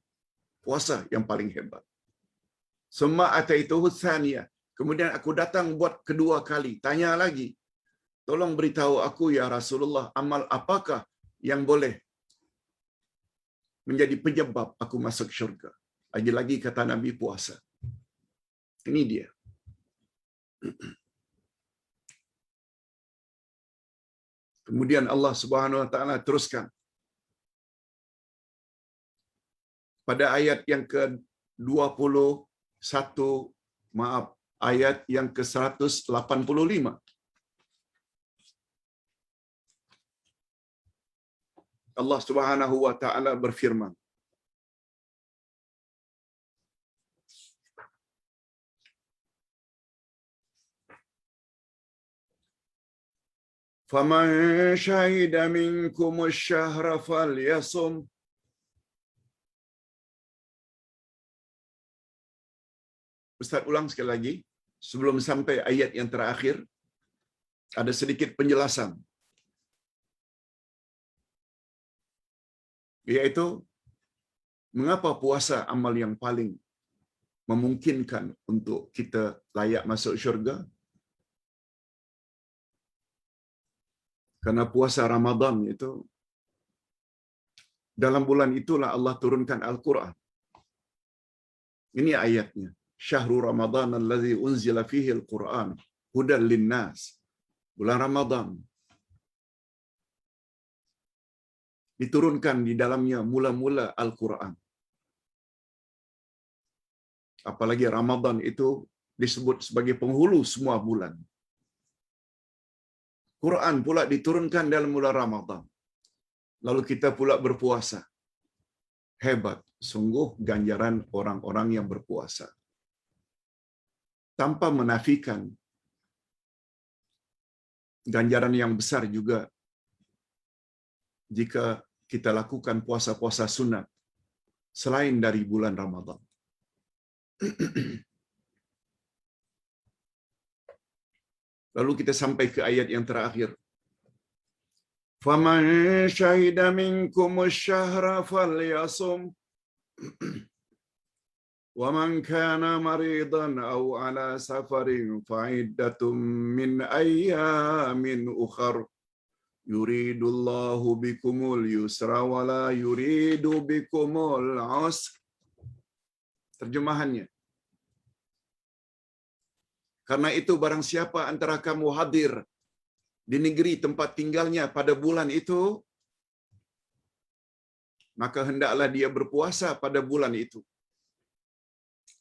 Puasa yang paling hebat. Summa ataituhu tsaniyah. Kemudian aku datang buat kedua kali. Tanya lagi. Tolong beritahu aku ya Rasulullah, amal apakah yang boleh menjadi penyebab aku masuk syurga. Lagi-lagi kata Nabi, puasa. Ini dia. Kemudian Allah Subhanahu wa taala teruskan pada ayat yang ke-21, ayat yang ke-185. Allah Subhanahu wa taala berfirman, "Faman syahida minkum asy-syahra falyasum." Ustaz ulang sekali lagi sebelum sampai ayat yang terakhir, ada sedikit penjelasan. Yaitu mengapa puasa amal yang paling memungkinkan untuk kita layak masuk syurga? Karena puasa Ramadan itu, dalam bulan itulah Allah turunkan Al-Quran. Ini ayatnya. Syahrul Ramadan allazi unzila fihi al-Quran hudan linnas. Bulan Ramadan diturunkan di dalamnya mula-mula Al-Quran. Apalagi Ramadan itu disebut sebagai penghulu semua bulan. Quran pula diturunkan dalam bulan Ramadan. Lalu kita pula berpuasa. Hebat, sungguh ganjaran orang-orang yang berpuasa. Tanpa menafikan ganjaran yang besar juga jika kita lakukan puasa-puasa sunat selain dari bulan Ramadan. Lalu kita sampai ke ayat yang terakhir. Faman syahida minkumus syahra falyasum wa man kana maridan aw ala safarin fa'iddatum min ayyamin ukhar yuridullahu bikumul yusra wa la yuridu bikumul usra. Terjemahannya, karena itu barang siapa antara kamu hadir di negeri tempat tinggalnya pada bulan itu, maka hendaklah dia berpuasa pada bulan itu.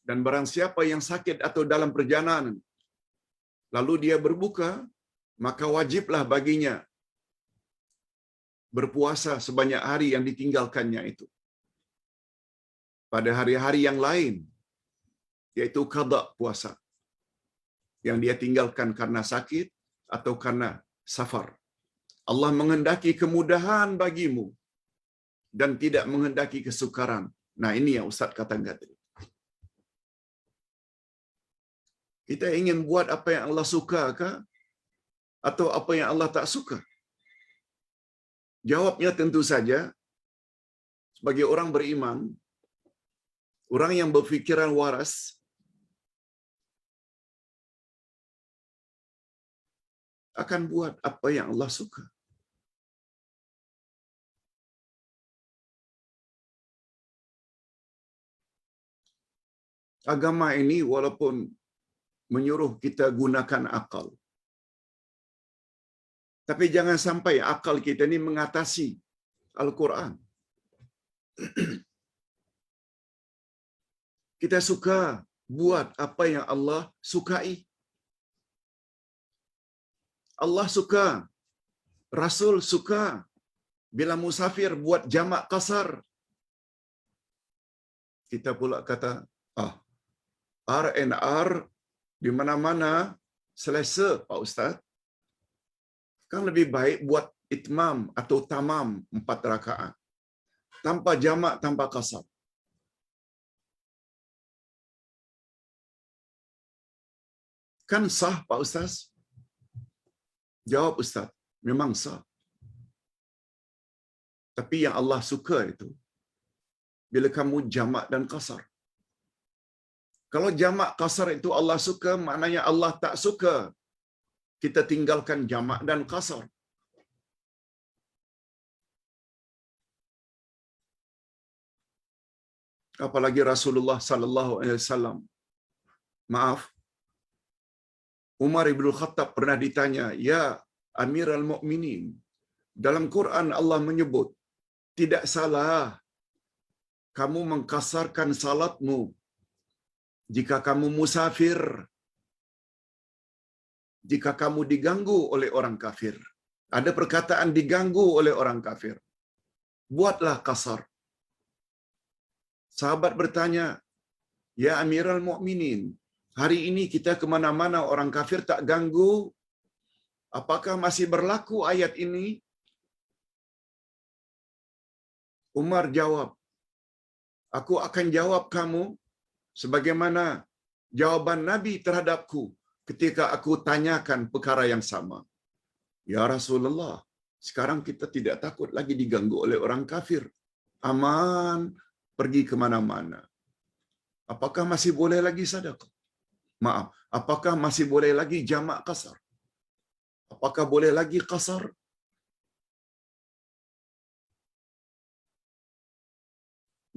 Dan barang siapa yang sakit atau dalam perjalanan, lalu dia berbuka, maka wajiblah baginya berpuasa sebanyak hari yang ditinggalkannya itu. Pada hari-hari yang lain, yaitu qada puasa, yang dia tinggalkan karena sakit atau karena safar. Allah menghendaki kemudahan bagimu dan tidak menghendaki kesukaran. Nah, ini yang Ustaz katakan tadi. Kita ingin buat apa yang Allah suka ke atau apa yang Allah tak suka? Jawabnya tentu saja, sebagai orang beriman, orang yang berfikiran waras, akan buat apa yang Allah suka. Agama ini walaupun menyuruh kita gunakan akal, tapi jangan sampai akal kita ini mengatasi Al-Quran. Kita suka buat apa yang Allah sukai. Allah suka, Rasul suka bila musafir buat jamak qasar. Kita pula kata, R&R di mana-mana selesa, Pak Ustaz. Kan lebih baik buat itmam atau tamam 4 rakaat. Tanpa jamak, tanpa qasar. Kan sah, Pak Ustaz? Jawab Ustaz, memang sah. Tapi yang Allah suka itu, bila kamu jamak dan qasar. Kalau jamak qasar itu Allah suka, maknanya Allah tak suka kita tinggalkan jamak dan qasar. Apalagi Rasulullah sallallahu alaihi wasallam. Maaf, Umar ibn Khattab pernah ditanya, "Ya Amirul Mukminin, dalam Quran Allah menyebut, tidak salah kamu mengkasarkan salatmu jika kamu musafir, jika kamu diganggu oleh orang kafir." Ada perkataan diganggu oleh orang kafir. Buatlah kasar. Sahabat bertanya, "Ya Amirul Mukminin, hari ini kita ke mana-mana orang kafir tak ganggu. Apakah masih berlaku ayat ini?" Umar jawab, "Aku akan jawab kamu sebagaimana jawaban Nabi terhadapku ketika aku tanyakan perkara yang sama. Ya Rasulullah, sekarang kita tidak takut lagi diganggu oleh orang kafir. Aman, pergi ke mana-mana. Apakah masih boleh lagi sedekah? Maaf, apakah masih boleh lagi jamak qasar? Apakah boleh lagi qasar?"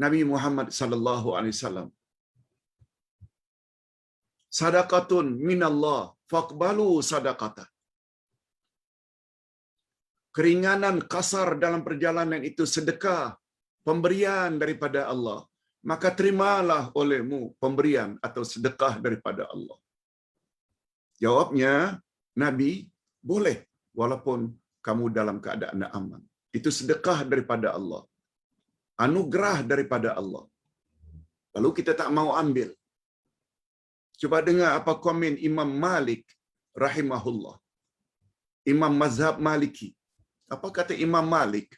Nabi Muhammad sallallahu alaihi wasallam, "Sadaqatun minallah faqbalu sadaqatah." keringanan kasar dalam perjalanan itu sedekah, pemberian daripada Allah, maka terimalah olehmu pemberian atau sedekah daripada Allah. Jawabnya, Nabi, boleh walaupun kamu dalam keadaan aman. Itu sedekah daripada Allah. Anugerah daripada Allah. Lalu kita tak mau ambil. Coba dengar apa komen Imam Malik rahimahullah. Imam mazhab Maliki. Apa kata Imam Malik?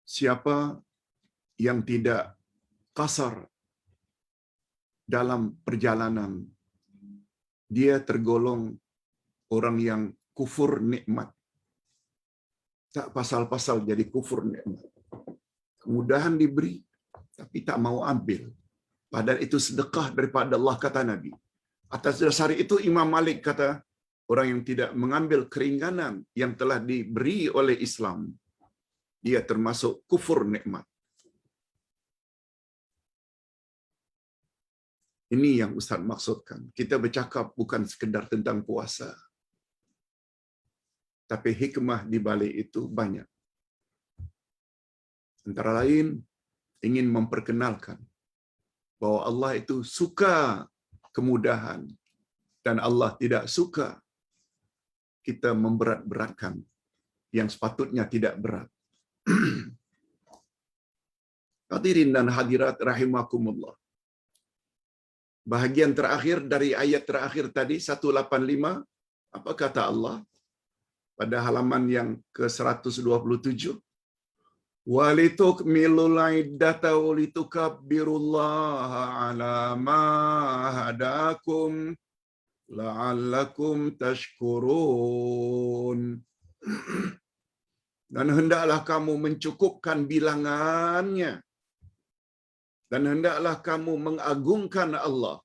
Siapa yang tidak kasar dalam perjalanan, dia tergolong orang yang kufur nikmat. Tak pasal-pasal jadi kufur nikmat. Kemudahan diberi, tapi tak mau ambil. Padahal itu sedekah daripada Allah, kata Nabi. Atas dasar itu Imam Malik kata, orang yang tidak mengambil keringanan yang telah diberi oleh Islam, dia termasuk kufur nikmat. Ini yang Ustaz maksudkan. Kita bercakap bukan sekedar tentang puasa. Tapi hikmah di balik itu banyak. Antara lain, ingin memperkenalkan bahwa Allah itu suka kemudahan dan Allah tidak suka kita memberat-beratkan yang sepatutnya tidak berat. Hadirin dan hadirat rahimakumullah. Bahagian terakhir dari ayat terakhir tadi 185, apa kata Allah pada halaman yang ke-127? Walitukmilul iddata walitukabbirullaha ala ma hadakum la'allakum tashkurun. Dan hendaklah kamu mencukupkan bilangannya. Dan hendaklah kamu mengagungkan Allah,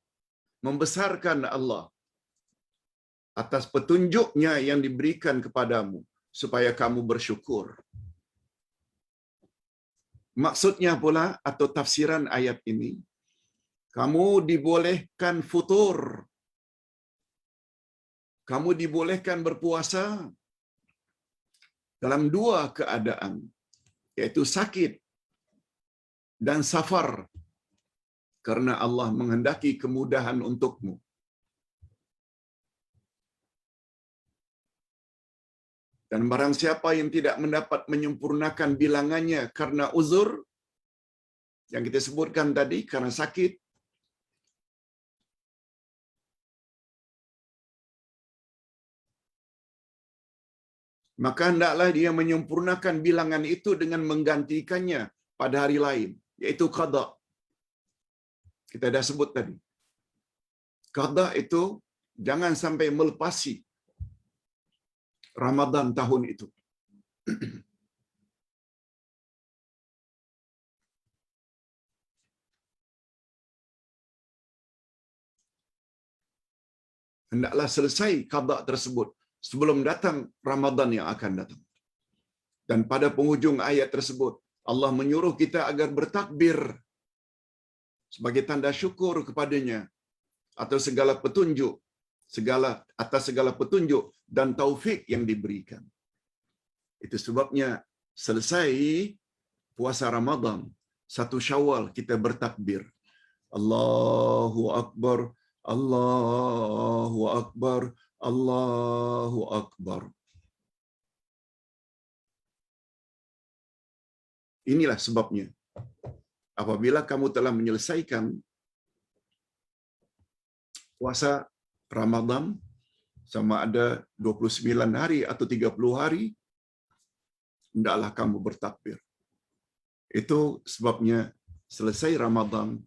membesarkan Allah atas petunjuknya yang diberikan kepadamu, supaya kamu bersyukur. Maksudnya pula, atau tafsiran ayat ini, kamu dibolehkan futur. Kamu dibolehkan berpuasa dalam dua keadaan, yaitu sakit dan safar, karena Allah menghendaki kemudahan untukmu. Dan barang siapa yang tidak mendapat menyempurnakan bilangannya karena uzur, yang kita sebutkan tadi, karena sakit, maka hendaklah dia menyempurnakan bilangan itu dengan menggantikannya pada hari lain, yaitu qada. Kita dah sebut tadi. Qada itu jangan sampai melepasi Ramadan tahun itu. Hendaklah selesai qada tersebut sebelum datang Ramadan yang akan datang. Dan pada penghujung ayat tersebut, Allah menyuruh kita agar bertakbir sebagai tanda syukur kepadanya atas segala petunjuk, atas segala petunjuk dan taufik yang diberikan. Itu sebabnya selesai puasa Ramadan, 1 Syawal kita bertakbir. Allahu Akbar, Allahu Akbar, Allahu Akbar. Inilah sebabnya. Apabila kamu telah menyelesaikan puasa Ramadan, sama ada 29 hari atau 30 hari, hendaklah kamu bertakbir. Itu sebabnya selesai Ramadan,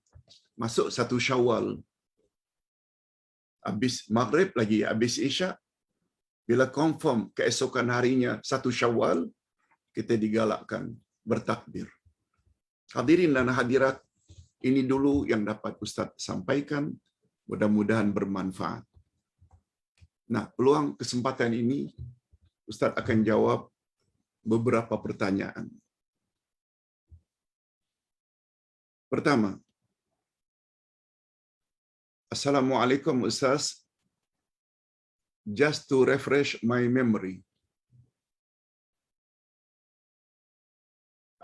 masuk 1 Syawal, habis Maghrib lagi, habis Isya, bila confirm keesokan harinya 1 Syawal, kita digalakkan bertakbir. Hadirin dan hadirat, ini dulu yang dapat Ustaz sampaikan, mudah-mudahan bermanfaat. Nah, peluang kesempatan ini, Ustaz akan jawab beberapa pertanyaan. Pertama, Assalamualaikum Ustaz, just to refresh my memory,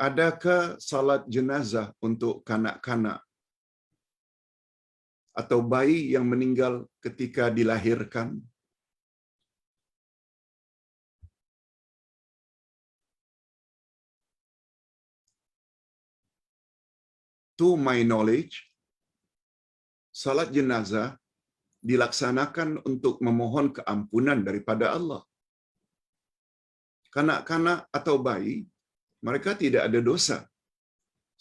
adakah salat jenazah untuk kanak-kanak atau bayi yang meninggal ketika dilahirkan? To my knowledge, salat jenazah dilaksanakan untuk memohon keampunan daripada Allah. Kanak-kanak atau bayi, mereka tidak ada dosa.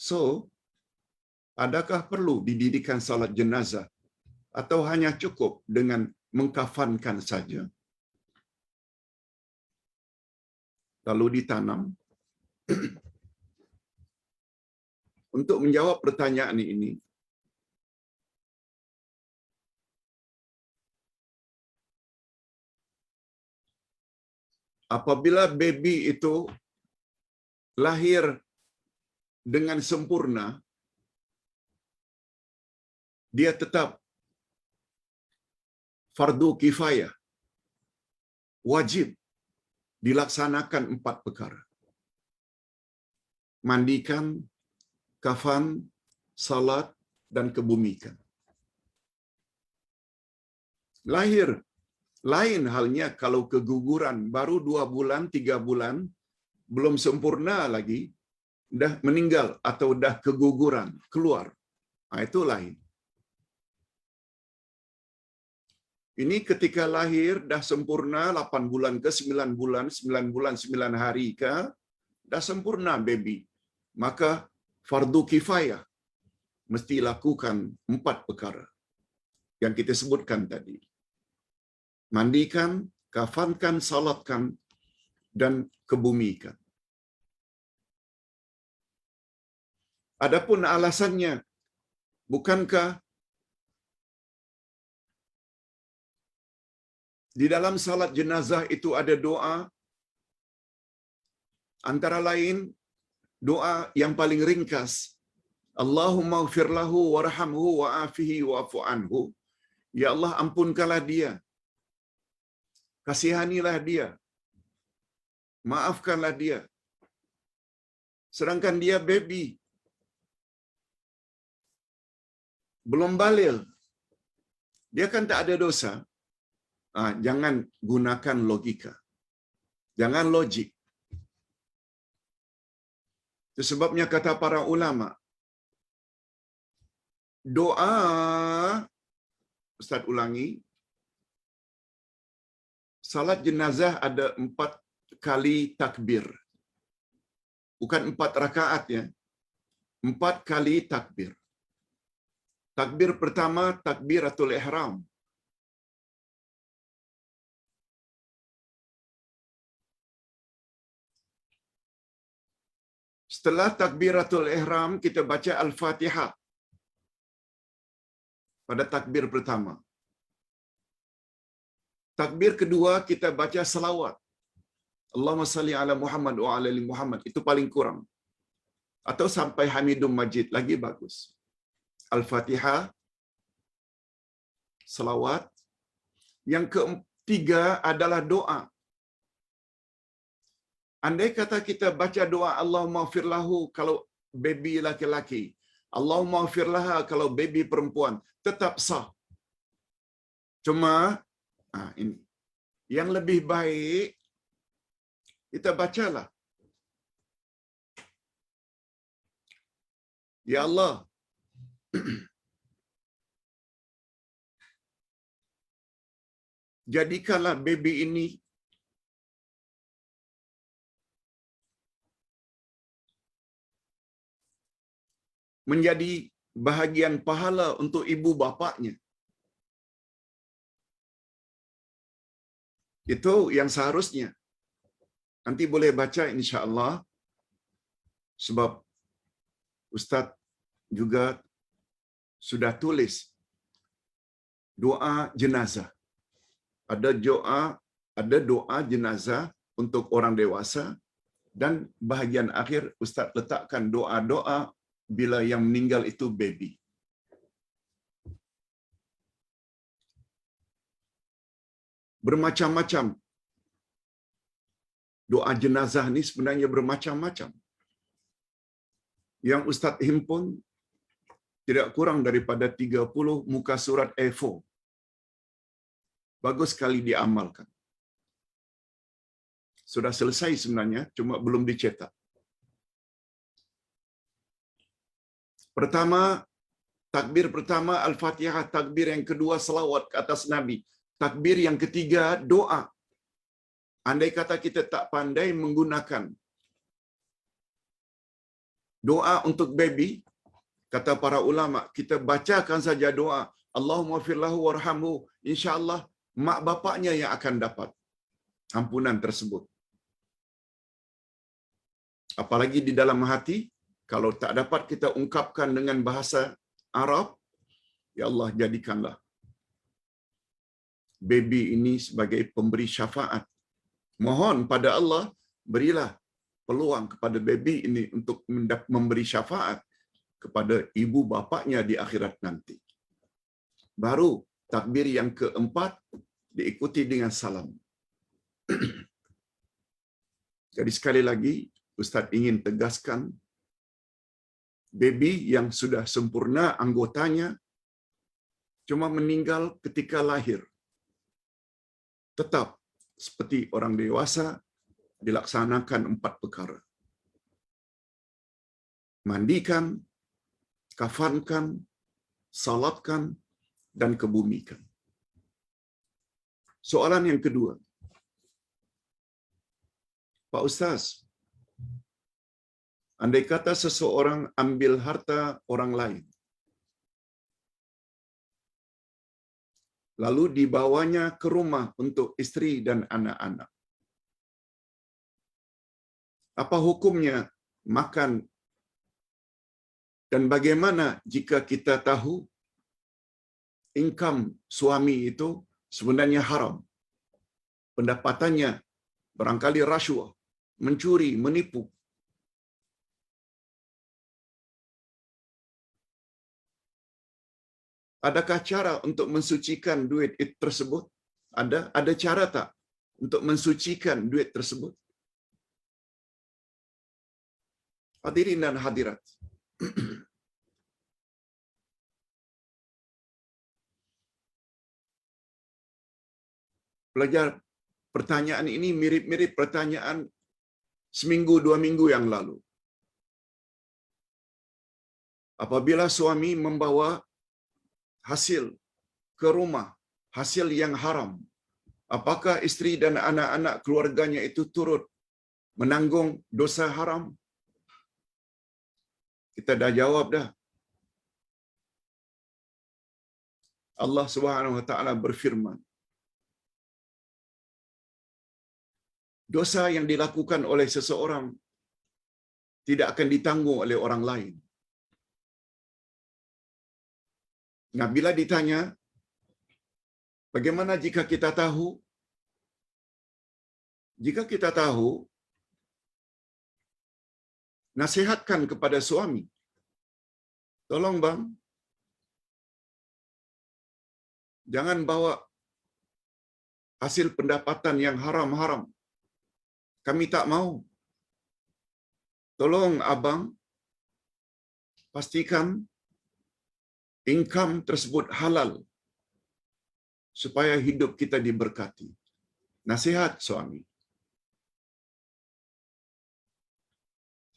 So, adakah perlu didirikan salat jenazah atau hanya cukup dengan mengkafankan saja lalu ditanam? Untuk menjawab pertanyaan ini, apabila baby itu lahir dengan sempurna, dia tetap fardu kifayah, wajib dilaksanakan 4 perkara. Mandikan, kafan, salat, dan kebumikan. Lahir, lain halnya kalau keguguran baru 2 bulan, 3 bulan, belum sempurna lagi, dah meninggal atau dah keguguran, keluar. Itu lain. Ini ketika lahir dah sempurna 8 bulan ke 9 bulan, 9 bulan 9 hari ke, dah sempurna baby. Maka fardu kifayah mesti lakukan 4 perkara yang kita sebutkan tadi. Mandikan, kafankan, salatkan, dan kebumikan. Adapun alasannya, bukankah di dalam salat jenazah itu ada doa, antara lain doa yang paling ringkas, Allahumma ighfir lahu warhamhu wa'afihi wa'fu anhu. Ya Allah, ampunkanlah dia, kasihanilah dia, maafkanlah dia. Sedangkan dia baby, belum baligh, dia kan tak ada dosa. Jangan gunakan logika, jangan logik. Itu sebabnya kata para ulama, doa, Ustaz ulangi, salat jenazah ada 4 kali takbir. Bukan 4 rakaat ya. 4 kali takbir. Takbir pertama, takbiratul ihram. Setelah takbiratul ihram, kita baca Al-Fatihah pada takbir pertama. Takbir kedua, kita baca salawat. Allahumma salli ala Muhammad wa ala ali Muhammad. Itu paling kurang. Atau sampai Hamidum Majid, lagi bagus. Al-Fatihah, salawat. Yang ketiga adalah doa. Andai kata kita baca doa Allahumma ighfir lahu kalau baby laki-laki, Allahumma ighfir laha kalau baby perempuan, tetap sah. Cuma ini yang lebih baik kita bacalah, ya Allah, jadikanlah baby ini menjadi bahagian pahala untuk ibu bapaknya. Itu yang seharusnya. Nanti boleh baca insya-Allah, sebab Ustaz juga sudah tulis doa jenazah. Ada doa jenazah untuk orang dewasa, dan bahagian akhir Ustaz letakkan doa-doa bila yang meninggal itu baby. Bermacam-macam. Doa jenazah ni sebenarnya bermacam-macam. yang Ustaz himpun tidak kurang daripada 30 muka surat A4. Bagus sekali diamalkan. Sudah selesai sebenarnya, cuma belum dicetak. Pertama, takbir pertama Al-Fatihah, takbir yang kedua selawat ke atas Nabi, takbir yang ketiga doa. Andai kata kita tak pandai menggunakan doa untuk baby, kata para ulama, kita bacakan saja doa, Allahumma firlahu warhamhu, insya-Allah mak bapaknya yang akan dapat ampunan tersebut. Apalagi di dalam hati, kalau tak dapat kita ungkapkan dengan bahasa Arab, ya Allah jadikanlah baby ini sebagai pemberi syafaat. Mohon pada Allah, berilah peluang kepada baby ini untuk memberi syafaat kepada ibu bapaknya di akhirat nanti. Baru takbir yang keempat diikuti dengan salam. Jadi sekali lagi, Ustaz ingin tegaskan, baby yang sudah sempurna anggotanya cuma meninggal ketika lahir, tetap seperti orang dewasa dilaksanakan 4 perkara. Mandikan, kafankan, salatkan, dan kebumikan. Soalan yang kedua, Pak Ustaz, andai kata seseorang ambil harta orang lain, lalu dibawanya ke rumah untuk isteri dan anak-anak, apa hukumnya makan, dan bagaimana jika kita tahu income suami itu sebenarnya haram, pendapatannya barangkali rasuah, mencuri, menipu? Adakah cara untuk mensucikan duit itu tersebut? Ada cara tak untuk mensucikan duit tersebut? Hadirin dan hadirat, pelajar, pertanyaan ini mirip-mirip pertanyaan seminggu 2 minggu yang lalu. Apabila suami membawa hasil ke rumah, hasil yang haram, apakah isteri dan anak-anak keluarganya itu turut menanggung dosa haram? Kita dah jawab dah. Allah Subhanahu wa taala berfirman, dosa yang dilakukan oleh seseorang tidak akan ditanggung oleh orang lain. Nah, bila ditanya, bagaimana jika kita tahu? Jika kita tahu, nasihatkan kepada suami. Tolong bang, jangan bawa hasil pendapatan yang haram-haram. Kami tak mau. Tolong abang, pastikan income tersebut halal supaya hidup kita diberkati. Nasihat suami.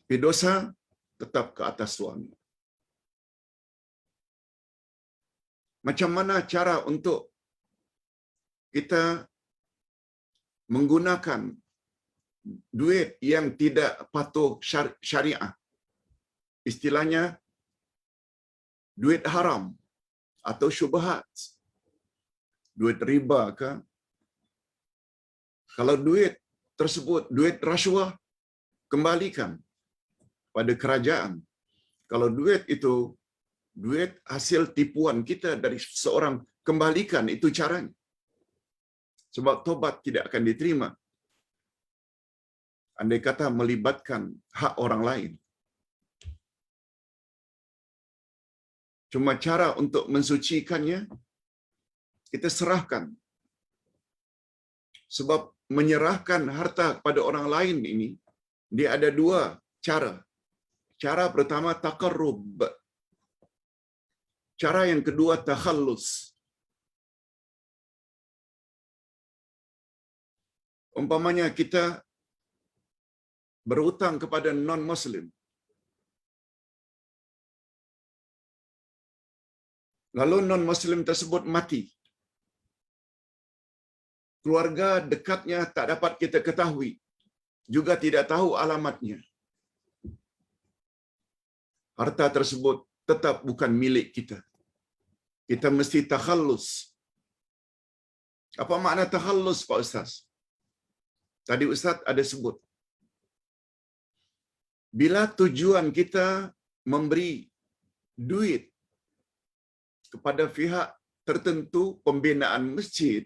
Tapi dosa tetap ke atas suami. Macam mana cara untuk kita menggunakan duit yang tidak patuh syariah? Istilahnya duit haram atau syubhat. Duit riba ke? Kalau duit tersebut duit rasuah, kembalikan pada kerajaan. Kalau duit itu duit hasil tipuan kita dari seorang, kembalikan, itu caranya. Sebab tobat tidak akan diterima andai kata melibatkan hak orang lain. Cuma cara untuk mensucikannya, kita serahkan. Sebab menyerahkan harta kepada orang lain ini, dia ada 2 cara. Cara pertama taqarrub. Cara yang kedua takhallus. Umpamanya kita berhutang kepada non-muslim. Lalu non-muslim tersebut mati. Keluarga dekatnya tak dapat kita ketahui, juga tidak tahu alamatnya. Harta tersebut tetap bukan milik kita. Kita mesti takhallus. Apa makna takhallus, Pak Ustaz? Tadi Ustaz ada sebut. Bila tujuan kita memberi duit kepada pihak tertentu, pembinaan masjid,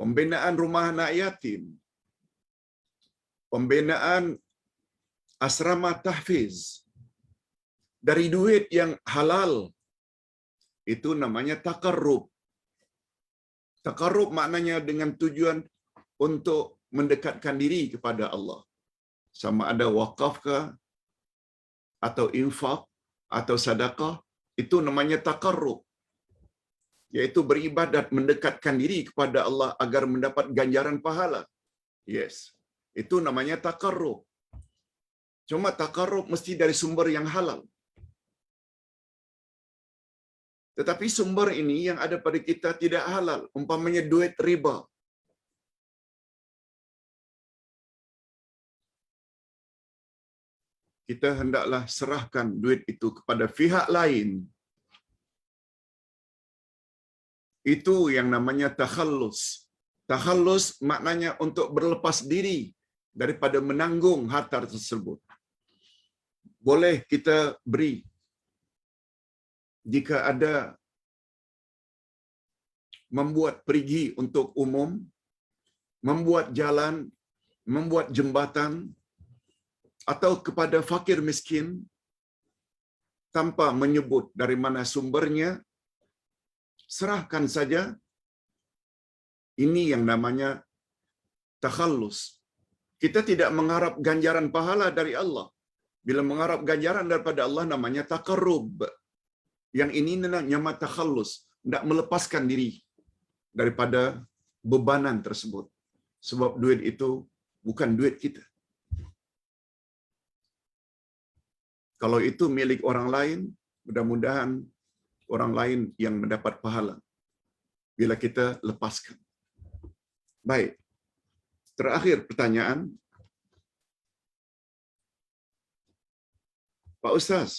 pembinaan rumah anak yatim, pembinaan asrama tahfiz, dari duit yang halal, itu namanya taqarrub. Taqarrub maknanya dengan tujuan untuk mendekatkan diri kepada Allah. Sama ada wakaf ke, atau infak, atau sedekah, itu namanya taqarrub. Yaitu beribadat, mendekatkan diri kepada Allah agar mendapat ganjaran pahala. Yes, itu namanya taqarrub. Cuma taqarrub mesti dari sumber yang halal. Tetapi sumber ini yang ada pada kita tidak halal, umpamanya duit riba. Kita hendaklah serahkan duit itu kepada pihak lain. Itu yang namanya takhallus. Takhallus maknanya untuk berlepas diri daripada menanggung harta tersebut. Boleh kita beri jika ada membuat perigi untuk umum, membuat jalan, membuat jembatan, atau kepada fakir miskin tanpa menyebut dari mana sumbernya, serahkan saja. Ini yang namanya takhallus. Kita tidak mengharap ganjaran pahala dari Allah. Bila mengharap ganjaran daripada Allah namanya taqarrub. Yang ini namanya takhallus, tidak melepaskan diri daripada bebanan tersebut. Sebab duit itu bukan duit kita. Kalau itu milik orang lain, mudah-mudahan orang lain yang mendapat pahala bila kita lepaskan. Baik. Terakhir pertanyaan. Pak Ustaz,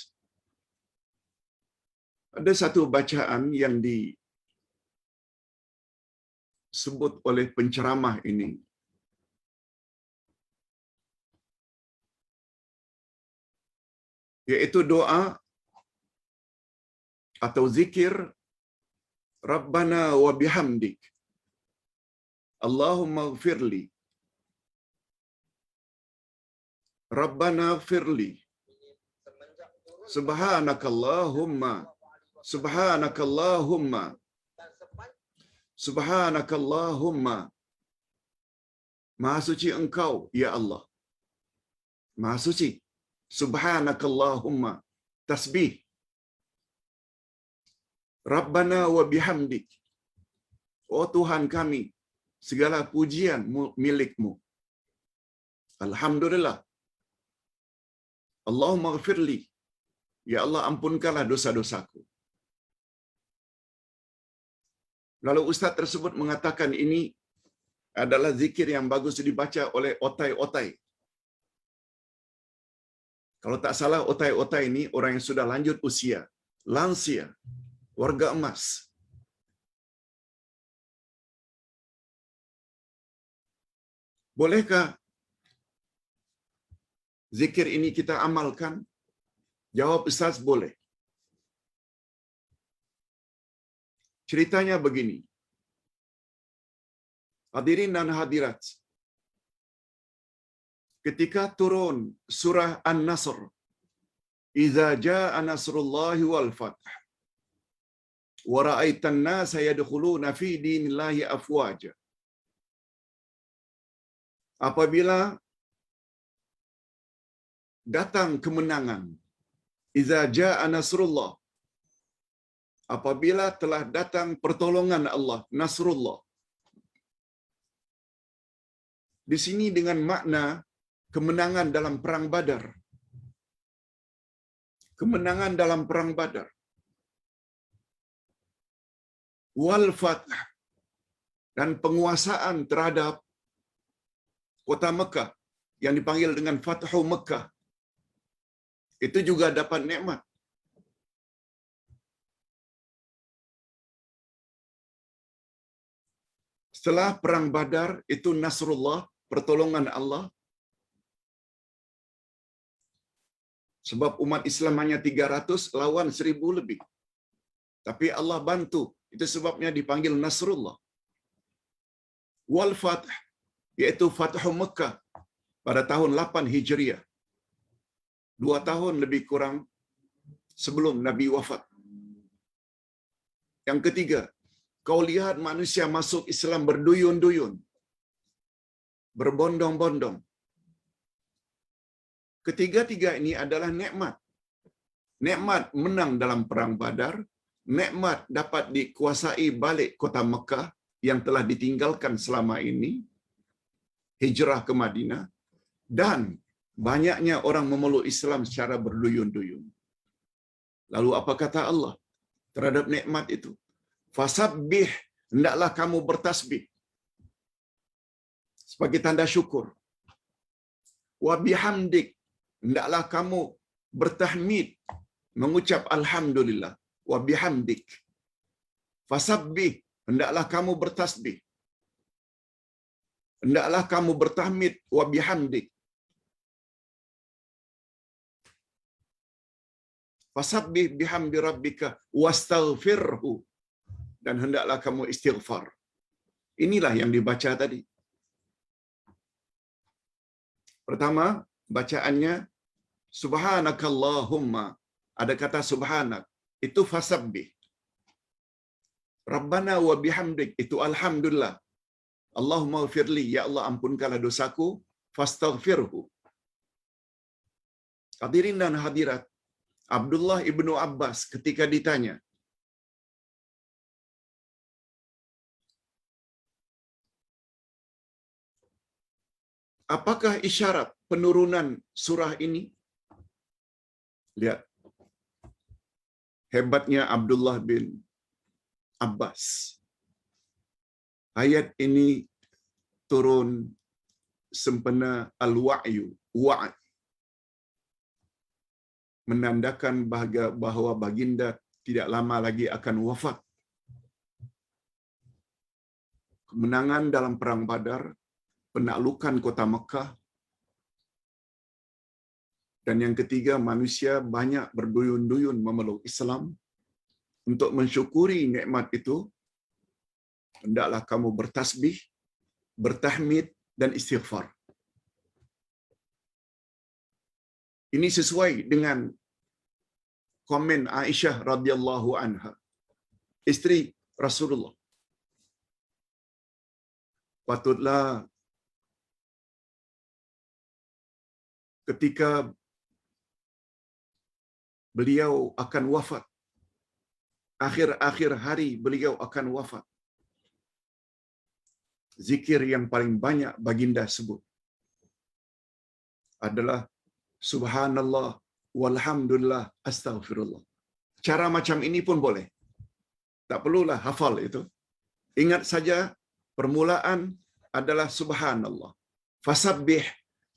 ada satu bacaan yang disebut oleh penceramah ini. Yaitu doa atau zikir Rabbana wa bihamdik Allahumma ighfirli Rabbana ighfirli Subhanakallahumma Subhanakallahumma Subhanakallahumma. Maha suci Engkau ya Allah, Maha suci. Subhanakallahumma, tasbih. Rabbana wa bihamdik, oh Tuhan kami, segala pujian milik-Mu. Alhamdulillah. Allahumma ighfirli, ya Allah ampunkanlah dosa-dosaku. Lalu ustaz tersebut mengatakan ini adalah zikir yang bagus dibaca oleh otai-otai. Kalau tak salah, otai-otai ini orang yang sudah lanjut usia, lansia, warga emas. Bolehkah zikir ini kita amalkan? Jawab Ustaz, boleh. Ceritanya begini. Hadirin dan hadirat, ketika turun surah An-Nasr, "Idza jaa nasrullahi wal fath wa ra'aitan nasa yadkhuluna fi dinillahi afwaja." Apabila datang kemenangan. Iza jaa nasrullah, apabila telah datang pertolongan Allah, nasrullah. Di sini dengan makna kemenangan dalam perang Badar. Kemenangan dalam perang Badar. Wal fath, dan penguasaan terhadap kota Mekah yang dipanggil dengan Fathu Mekah. Itu juga dapat nikmat. Setelah perang Badar itu nasrullah, pertolongan Allah. Sebab umat Islam hanya 300 lawan 1000 lebih. Tapi Allah bantu. Itu sebabnya dipanggil nasrullah. Wal fath, yaitu Fathu Mekah pada tahun 8 Hijriah. 2 tahun lebih kurang sebelum Nabi wafat. Yang ketiga, kau lihat manusia masuk Islam berduyun-duyun, berbondong-bondong. Ketiga-tiga ini adalah nikmat. Nikmat menang dalam perang Badar, nikmat dapat dikuasai balik kota Mekah yang telah ditinggalkan selama ini, hijrah ke Madinah, dan banyaknya orang memeluk Islam secara berduyun-duyun. Lalu apa kata Allah terhadap nikmat itu? Fasabbih, hendaklah kamu bertasbih sebagai tanda syukur. Wa bihamdik, hendaklah kamu bertahmid, mengucap alhamdulillah. Wa bihamdik. Fasabbih, hendaklah kamu bertasbih. Hendaklah kamu bertahmid, wa bihamdik. Fasabbih bihamdi rabbika wastaghfirhu, dan hendaklah kamu istighfar. Inilah yang dibaca tadi. Pertama, bacaannya subhanakallahumma, ada kata subhanak, itu fasabbih. Rabbana wa bihamdik, itu alhamdulillah. Allahumma ghfirli, ya Allah ampunkanlah dosaku, fastaghfirhu. Hadirin dan hadirat, Abdullah ibnu Abbas ketika ditanya, apakah isyarat penurunan surah ini? Lihat hebatnya Abdullah bin Abbas. Ayat ini turun sempena al-wa'yu, wa'ad, menandakan bahawa baginda tidak lama lagi akan wafat. Kemenangan dalam perang Badar, penaklukan kota Mekah, dan yang ketiga, manusia banyak berduyun-duyun memeluk Islam. Untuk mensyukuri nikmat itu, hendaklah kamu bertasbih, bertahmid, dan istighfar. Ini sesuai dengan komen Aisyah radhiyallahu anha, istri Rasulullah. Patutlah ketika beliau akan wafat, akhir-akhir hari beliau akan wafat, zikir yang paling banyak baginda sebut adalah subhanallah walhamdulillah astaghfirullah. Cara macam ini pun boleh. Tak perlulah hafal itu. Ingat saja permulaan adalah subhanallah. Fasabbih,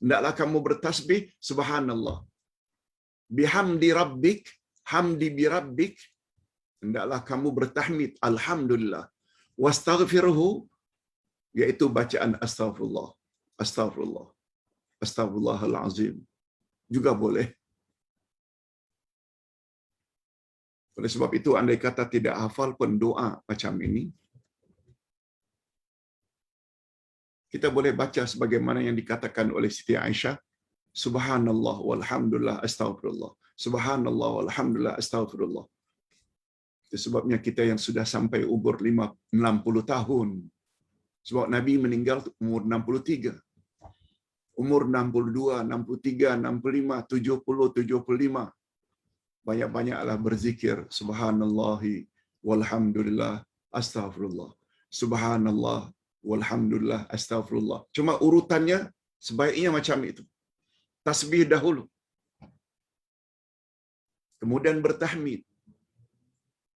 hendaklah kamu bertasbih subhanallah. Bihamdi rabbik, hamdi bi rabbik, hendaklah kamu bertahmid alhamdulillah. Wastaghfirhu, yaitu bacaan astaghfirullah. Astaghfirullah. Astaghfirullahal azim. Juga boleh. Oleh sebab itu, andai kata tidak hafal pun doa macam ini, kita boleh baca sebagaimana yang dikatakan oleh Siti Aisyah, subhanallah walhamdulillah astaghfirullah. Subhanallah walhamdulillah astaghfirullah. Itu sebabnya kita yang sudah sampai umur 60 tahun. Sebab Nabi meninggal umur 63. umur 62, 63, 65, 70, 75. Banyak-banyaklah berzikir subhanallahi walhamdulillah astaghfirullah. Subhanallah walhamdulillah astaghfirullah. Cuma urutannya sebaiknya macam itu. Tasbih dahulu. Kemudian bertahmid.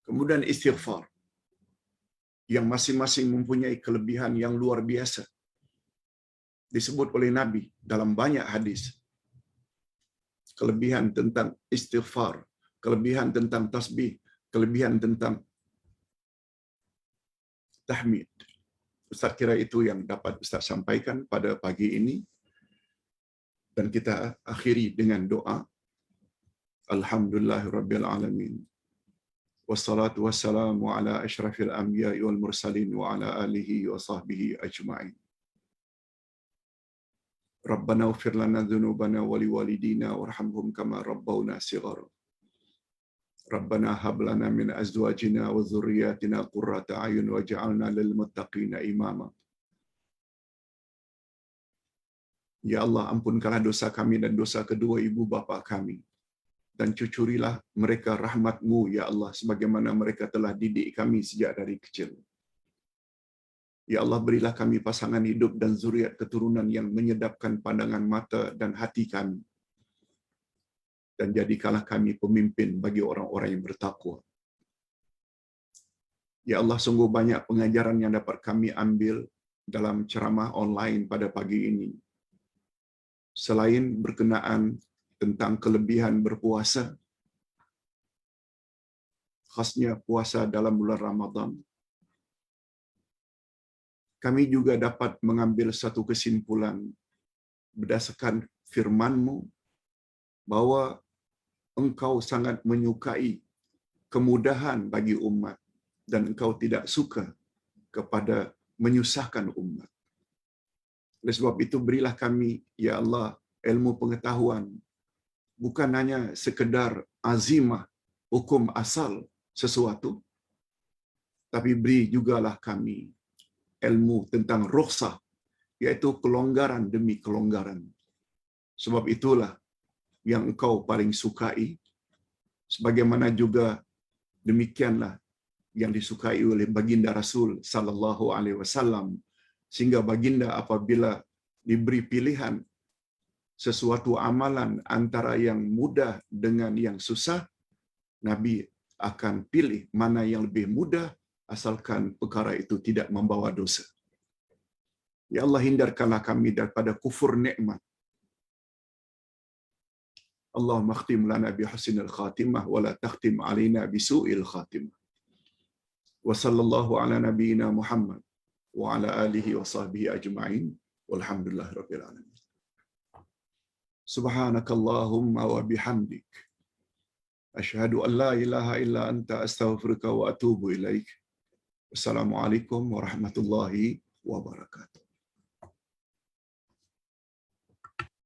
Kemudian istighfar. Yang masing-masing mempunyai kelebihan yang luar biasa. Disebut oleh Nabi dalam banyak hadis. Kelebihan tentang istighfar, kelebihan tentang tasbih, kelebihan tentang tahmid. Ustaz kira itu yang dapat Ustaz sampaikan pada pagi ini. Dan kita akhiri dengan doa. Alhamdulillahirabbil alamin. Wassalatu wassalamu ala asyrafil anbiya'i wal mursalin wa ala alihi wa sahbihi ajma'in. Rabbana ighfir lana dzunubana wa liwalidina warhamhum kama rabbawna shighara. Rabbana hab lana min azwajina wa dhurriyyatina qurrata a'yun waj'alna lil muttaqina imama. Ya Allah, ampunkanlah dosa kami dan dosa kedua ibu bapa kami. Dan cucurilah mereka rahmat-Mu, ya Allah, sebagaimana mereka telah didik kami sejak dari kecil. Ya Allah, berilah kami pasangan hidup dan zuriat keturunan yang menyedapkan pandangan mata dan hati kami. Dan jadikanlah kami pemimpin bagi orang-orang yang bertakwa. Ya Allah, sungguh banyak pengajaran yang dapat kami ambil dalam ceramah online pada pagi ini. Selain berkenaan tentang kelebihan berpuasa, khasnya puasa dalam bulan Ramadan, kami juga dapat mengambil satu kesimpulan berdasarkan firman-Mu bahwa Engkau sangat menyukai kemudahan bagi umat dan Engkau tidak suka kepada menyusahkan umat. Oleh sebab itu berilah kami, ya Allah, ilmu pengetahuan, bukan hanya sekedar azimah, hukum asal sesuatu, tapi beri jugalah kami ilmu tentang rukhsah, iaitu kelonggaran demi kelonggaran. Sebab itulah yang Engkau paling sukai, sebagaimana juga demikianlah yang disukai oleh baginda Rasul sallallahu alaihi wasallam, sehingga baginda apabila diberi pilihan sesuatu amalan antara yang mudah dengan yang susah, Nabi akan pilih mana yang lebih mudah asalkan perkara itu tidak membawa dosa. Ya Allah, hindarkanlah kami daripada kufur nikmat. Allahumma khtim lana bi husnil khatimah wa la takhtim alaina bi su'il khatimah. Wa sallallahu ala nabiyyina Muhammad wa ala alihi wa sahbihi ajma'in. Walhamdulillahi rabbil alamin. Subhanakallahumma wa bihamdik, asyhadu an la ilaha illa anta astaghfiruka wa atubu ilaik. Wassalamualaikum warahmatullahi wabarakatuh.